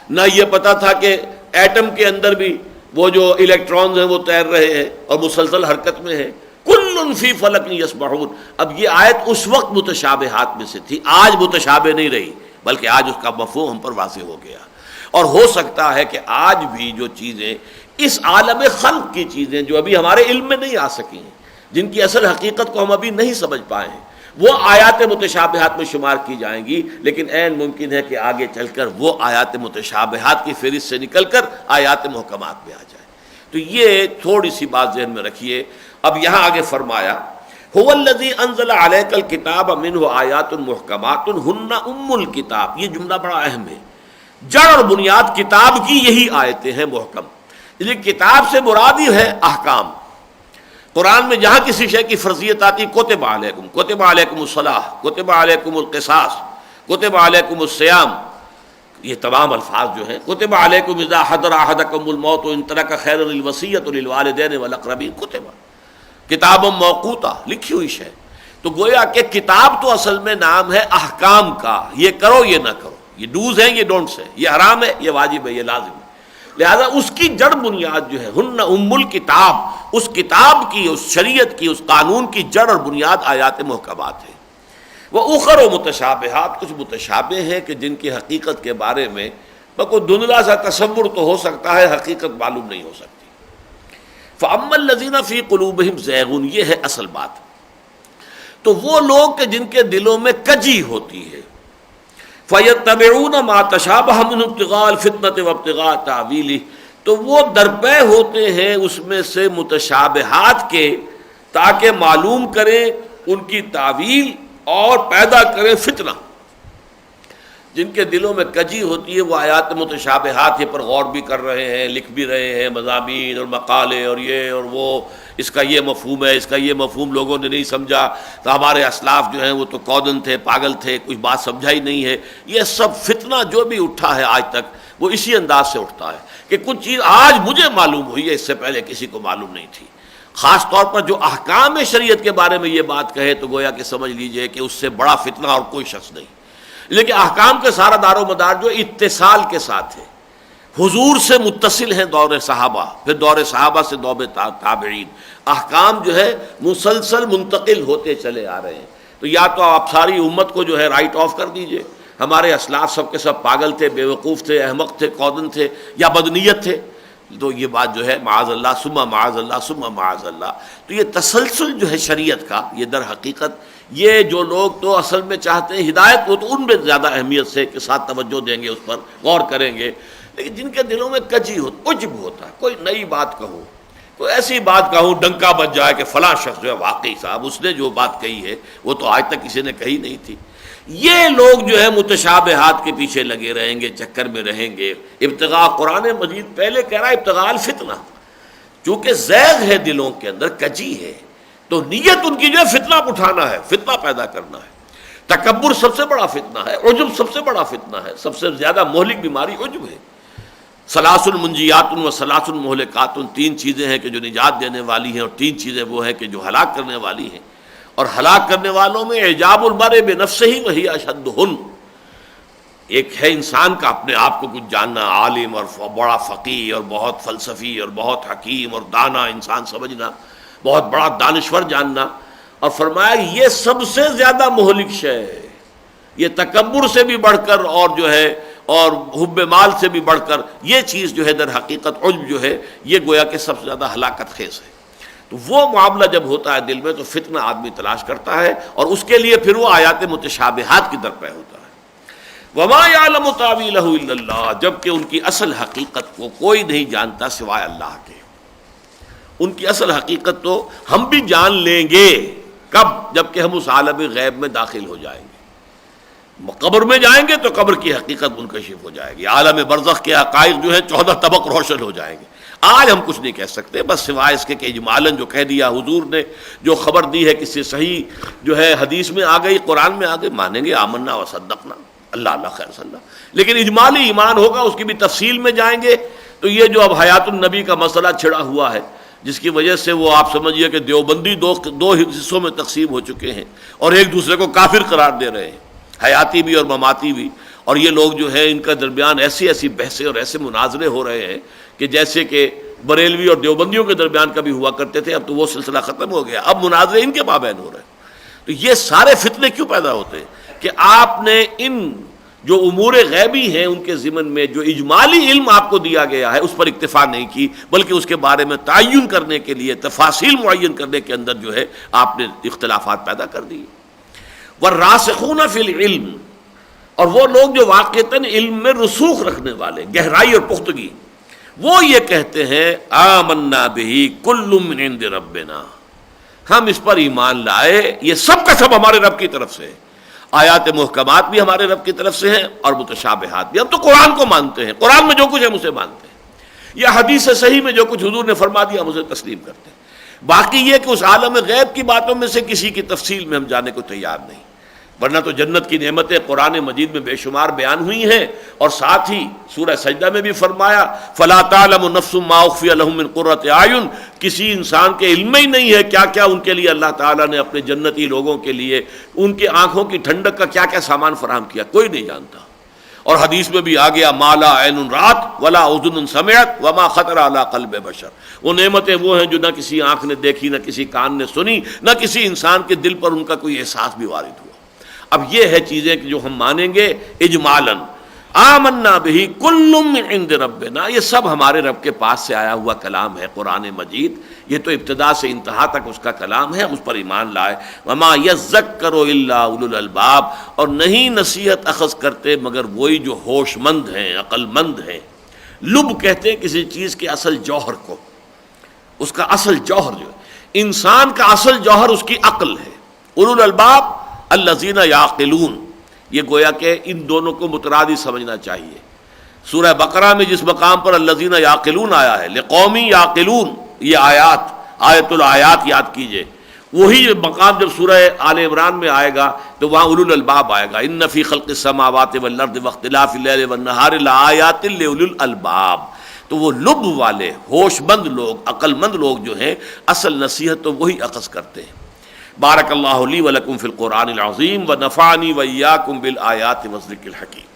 نہ یہ پتہ تھا کہ ایٹم کے اندر بھی وہ جو الیکٹرانز ہیں وہ تیر رہے ہیں اور مسلسل حرکت میں ہیں۔ کل فی فلک یسبحون۔ اب یہ آیت اس وقت متشابہات میں سے تھی، آج متشابہ نہیں رہی، بلکہ آج اس کا مفہوم ہم پر واضح ہو گیا۔ اور ہو سکتا ہے کہ آج بھی جو چیزیں اس عالم خلق کی چیزیں جو ابھی ہمارے علم میں نہیں آ سکی ہیں، جن کی اصل حقیقت کو ہم ابھی نہیں سمجھ پائے ہیں، وہ آیات متشابہات میں شمار کی جائیں گی، لیکن عین ممکن ہے کہ آگے چل کر وہ آیات متشابہات کی فہرست سے نکل کر آیات محکمات میں آ جائے۔ تو یہ تھوڑی سی بات ذہن میں رکھیے۔ اب یہاں آگے فرمایا هو الذی انزل علیک الکتاب منہ آیات محکمات ہن ام الکتاب، یہ جملہ بڑا اہم ہے۔ جڑ اور بنیاد کتاب کی یہی آیتیں ہیں محکم، یہ کتاب سے مراد ہی ہے احکام۔ قرآن میں جہاں کسی شے کی فرضیت آتی، کتب علیکم الصلاۃ، کتب علیکم القصاص، کتب علیکم الصیام، یہ تمام الفاظ جو ہیں، کتب علیکم اذا حضر احدکم الموت ان ترک خیرا الوصیۃ للوالدین والاقربین، کتاب موقوتہ، لکھی ہوئی شے۔ تو گویا کہ کتاب تو اصل میں نام ہے احکام کا، یہ کرو یہ نہ کرو، یہ ڈوز ہیں یہ ڈونٹس ہیں، یہ حرام ہے یہ واجب ہے یہ لازم ہے۔ لہذا اس کی جڑ بنیاد جو ہے ہن ام الکتاب، اس کتاب کی، اس شریعت کی، اس قانون کی جڑ اور بنیاد آیات محکمات ہے۔ وہ اخر و متشابہات، کچھ متشابہ ہیں کہ جن کی حقیقت کے بارے میں کوئی دھندلا سا تصور تو ہو سکتا ہے، حقیقت معلوم نہیں ہو سکتی۔ فَأَمَّا الَّذِينَ فِي قُلُوبِهِمْ زَيْغٌ، یہ ہے اصل بات۔ تو وہ لوگ کہ جن کے دلوں میں کجی ہوتی ہے، فَيَتَّبِعُونَ مَا تَشَابَهَ مِنْهُ ابْتِغَاءَ الْفِتْنَةِ وَابْتِغَاءَ تَأْوِيلِهِ، تو وہ درپے ہوتے ہیں اس میں سے متشابہات کے، تاکہ معلوم کریں ان کی تعویل اور پیدا کریں فتنہ۔ جن کے دلوں میں کجی ہوتی ہے وہ آیات متشابہات پر غور بھی کر رہے ہیں، لکھ بھی رہے ہیں مضامین اور مقالے اور یہ اور وہ، اس کا یہ مفہوم ہے، اس کا یہ مفہوم لوگوں نے نہیں سمجھا، تو ہمارے اسلاف جو ہیں وہ تو کودن تھے، پاگل تھے، کچھ بات سمجھا ہی نہیں ہے۔ یہ سب فتنہ جو بھی اٹھا ہے آج تک وہ اسی انداز سے اٹھتا ہے کہ کچھ چیز آج مجھے معلوم ہوئی ہے، اس سے پہلے کسی کو معلوم نہیں تھی۔ خاص طور پر جو احکام شریعت کے بارے میں یہ بات کہے تو گویا کہ سمجھ لیجئے کہ اس سے بڑا فتنہ اور کوئی شخص نہیں۔ لیکن احکام کے سارا دار و مدار جو اتصال کے ساتھ ہے، حضور سے متصل ہیں دور صحابہ، پھر دور صحابہ سے دور تابعین، احکام جو ہے مسلسل منتقل ہوتے چلے آ رہے ہیں۔ تو یا تو آپ ساری امت کو جو ہے رائٹ آف کر دیجئے، ہمارے اسلاف سب کے سب پاگل تھے، بے وقوف تھے، احمق تھے، کودن تھے یا بدنیت تھے، تو یہ بات جو ہے معاذ اللہ ثم معاذ اللہ ثم معاذ اللہ۔ تو یہ تسلسل جو ہے شریعت کا، یہ در حقیقت یہ جو لوگ تو اصل میں چاہتے ہیں ہدایت، وہ تو ان میں زیادہ اہمیت سے کے ساتھ توجہ دیں گے، اس پر غور کریں گے، لیکن جن کے دلوں میں کجی ہوتا، عجب ہوتا ہے، کوئی نئی بات کہوں، کوئی ایسی بات کہوں ڈنکا بج جائے کہ فلاں شخص جو ہے واقعی صاحب اس نے جو بات کہی ہے وہ تو آج تک کسی نے کہی نہیں تھی۔ یہ لوگ جو ہے متشابہات کے پیچھے لگے رہیں گے، چکر میں رہیں گے۔ ابتغاء، قرآن مجید پہلے کہہ رہا ہے ابتغاء الفتنہ، چونکہ زیغ ہے دلوں کے اندر، کجی ہے، تو نیت ان کی جو ہے فتنہ اٹھانا ہے، فتنہ پیدا کرنا ہے۔ تکبر سب سے بڑا فتنہ ہے، عجب سب سے بڑا فتنہ ہے، سب سے زیادہ مہلک بیماری عجب ہے۔ ثلاث منجیات و ثلاث مہلکات، تین چیزیں ہیں کہ جو نجات دینے والی ہیں، اور تین چیزیں وہ ہیں کہ جو ہلاک کرنے والی ہیں، اور ہلاک کرنے والوں میں اعجاب المرء بنفسہ وہی اشدہن، ایک ہے انسان کا اپنے آپ کو کچھ جاننا، عالم اور بڑا فقیہ اور بہت فلسفی اور بہت حکیم اور دانا انسان سمجھنا، بہت بڑا دانشور جاننا، اور فرمایا یہ سب سے زیادہ مہلک شے ہے، یہ تکبر سے بھی بڑھ کر اور جو ہے اور حب مال سے بھی بڑھ کر یہ چیز جو ہے در حقیقت عجب جو ہے یہ گویا کہ سب سے زیادہ ہلاکت خیز ہے۔ تو وہ معاملہ جب ہوتا ہے دل میں تو فتنہ آدمی تلاش کرتا ہے، اور اس کے لیے پھر وہ آیات متشابہات کی درپے ہوتا ہے۔ وما یعلم تاویلہ الا اللہ، جبکہ ان کی اصل حقیقت کو کوئی نہیں جانتا سوائے اللہ کے۔ ان کی اصل حقیقت تو ہم بھی جان لیں گے، کب؟ جبکہ ہم اس عالم غیب میں داخل ہو جائیں گے، قبر میں جائیں گے تو قبر کی حقیقت منکشف ہو جائے گی، عالم برزخ کے حقائق جو ہے 14 طبق روشن ہو جائیں گے۔ آج ہم کچھ نہیں کہہ سکتے، بس سوائے اس کے کہ اجمالاً جو کہہ دیا حضور نے، جو خبر دی ہے کسی صحیح جو ہے حدیث میں آ گئی، قرآن میں آ گئی، مانیں گے، آمنا و صدقنا، اللہ اللہ خیر صلی اللہ۔ لیکن اجمالی ایمان ہوگا، اس کی بھی تفصیل میں جائیں گے تو یہ جو اب حیات النبی کا مسئلہ چھڑا ہوا ہے، جس کی وجہ سے وہ آپ سمجھیے کہ دیوبندی دو حصوں میں تقسیم ہو چکے ہیں اور ایک دوسرے کو کافر قرار دے رہے ہیں، حیاتی بھی اور مماتی بھی، اور یہ لوگ جو ہے ان کا درمیان ایسی ایسی بحثیں اور ایسے مناظرے ہو رہے ہیں کہ جیسے کہ بریلوی اور دیوبندیوں کے درمیان کبھی ہوا کرتے تھے، اب تو وہ سلسلہ ختم ہو گیا، اب مناظرے ان کے مابین ہو رہے ہیں۔ تو یہ سارے فتنے کیوں پیدا ہوتے ہیں کہ آپ نے ان جو امور غیبی ہیں ان کے ضمن میں جو اجمالی علم آپ کو دیا گیا ہے اس پر اکتفا نہیں کی، بلکہ اس کے بارے میں تعین کرنے کے لیے، تفاصیل معین کرنے کے اندر جو ہے آپ نے اختلافات پیدا کر دیے۔ والراسخون فی العلم، اور وہ لوگ جو واقعتاً علم میں رسوخ رکھنے والے، گہرائی اور پختگی، وہ یہ کہتے ہیں آمنا بہ کل من عند ربنا، ہم اس پر ایمان لائے، یہ سب کا سب ہمارے رب کی طرف سے ہے۔ آیات محکمات بھی ہمارے رب کی طرف سے ہیں اور متشابہات بھی۔ ہم تو قرآن کو مانتے ہیں، قرآن میں جو کچھ ہے ہم اسے مانتے ہیں، یا حدیث صحیح میں جو کچھ حضور نے فرما دیا ہم اسے تسلیم کرتے ہیں۔ باقی یہ کہ اس عالم غیب کی باتوں میں سے کسی کی تفصیل میں ہم جانے کو تیار نہیں، ورنہ تو جنت کی نعمتیں قرآن مجید میں بے شمار بیان ہوئی ہیں، اور ساتھ ہی سورہ سجدہ میں بھی فرمایا فَلَا تَعْلَمُ نَفْسٌ مَّا أُخْفِيَ لَهُم مِّن قُرَّةِ أَعْيُن، کسی انسان کے علم میں ہی نہیں ہے کیا کیا ان کے لیے اللہ تعالیٰ نے اپنے جنتی لوگوں کے لیے ان کی آنکھوں کی ٹھنڈک کا کیا کیا سامان فراہم کیا، کوئی نہیں جانتا۔ اور حدیث میں بھی آ گیا مَا لَا عَيْنٌ رَأَتْ وَلَا أُذُنٌ سَمِعَتْ وَمَا خَطَرَ عَلَىٰ قَلْبِ بَشَرٍ، وہ نعمتیں وہ ہیں جو نہ کسی آنکھ نے دیکھی، نہ کسی کان نے سنی، نہ کسی انسان کے دل پر ان کا کوئی احساس بھی وارد ہوا۔ اب یہ ہے چیزیں کہ جو ہم مانیں گے اجمالاً، آمنا بہ کل من عند ربنا، یہ سب ہمارے رب کے پاس سے آیا ہوا کلام ہے قرآن مجید، یہ تو ابتدا سے انتہا تک اس کا کلام ہے، ہم اس پر ایمان لائے۔ وما یذکر الا اولو الالباب، اور نہیں نصیحت اخذ کرتے مگر وہی جو ہوش مند ہیں، عقل مند ہیں۔ لب کہتے ہیں کسی چیز کے اصل جوہر کو، اس کا اصل جوہر جو ہے، انسان کا اصل جوہر اس کی عقل ہے۔ اولو الالباب الذین یعقلون، یہ گویا کہ ان دونوں کو مترادف سمجھنا چاہیے۔ سورہ بقرہ میں جس مقام پر الذین یعقلون آیا ہے، لقوم یعقلون، یہ آیت الآیات یاد کیجئے، وہی مقام جب سورہ آل عمران میں آئے گا تو وہاں اولو الالباب آئے گا، ان فی خلق السماوات والارض واختلاف اللیل والنہار لآیات لأولی الالباب۔ تو وہ لب والے ہوش مند لوگ، عقل مند لوگ جو ہیں، اصل نصیحت تو وہی اخذ کرتے ہیں۔ بارک اللہ لی ولکم فی القرآن العظیم ونفعنی وإیاکم بالآیات والذکر الحکیم۔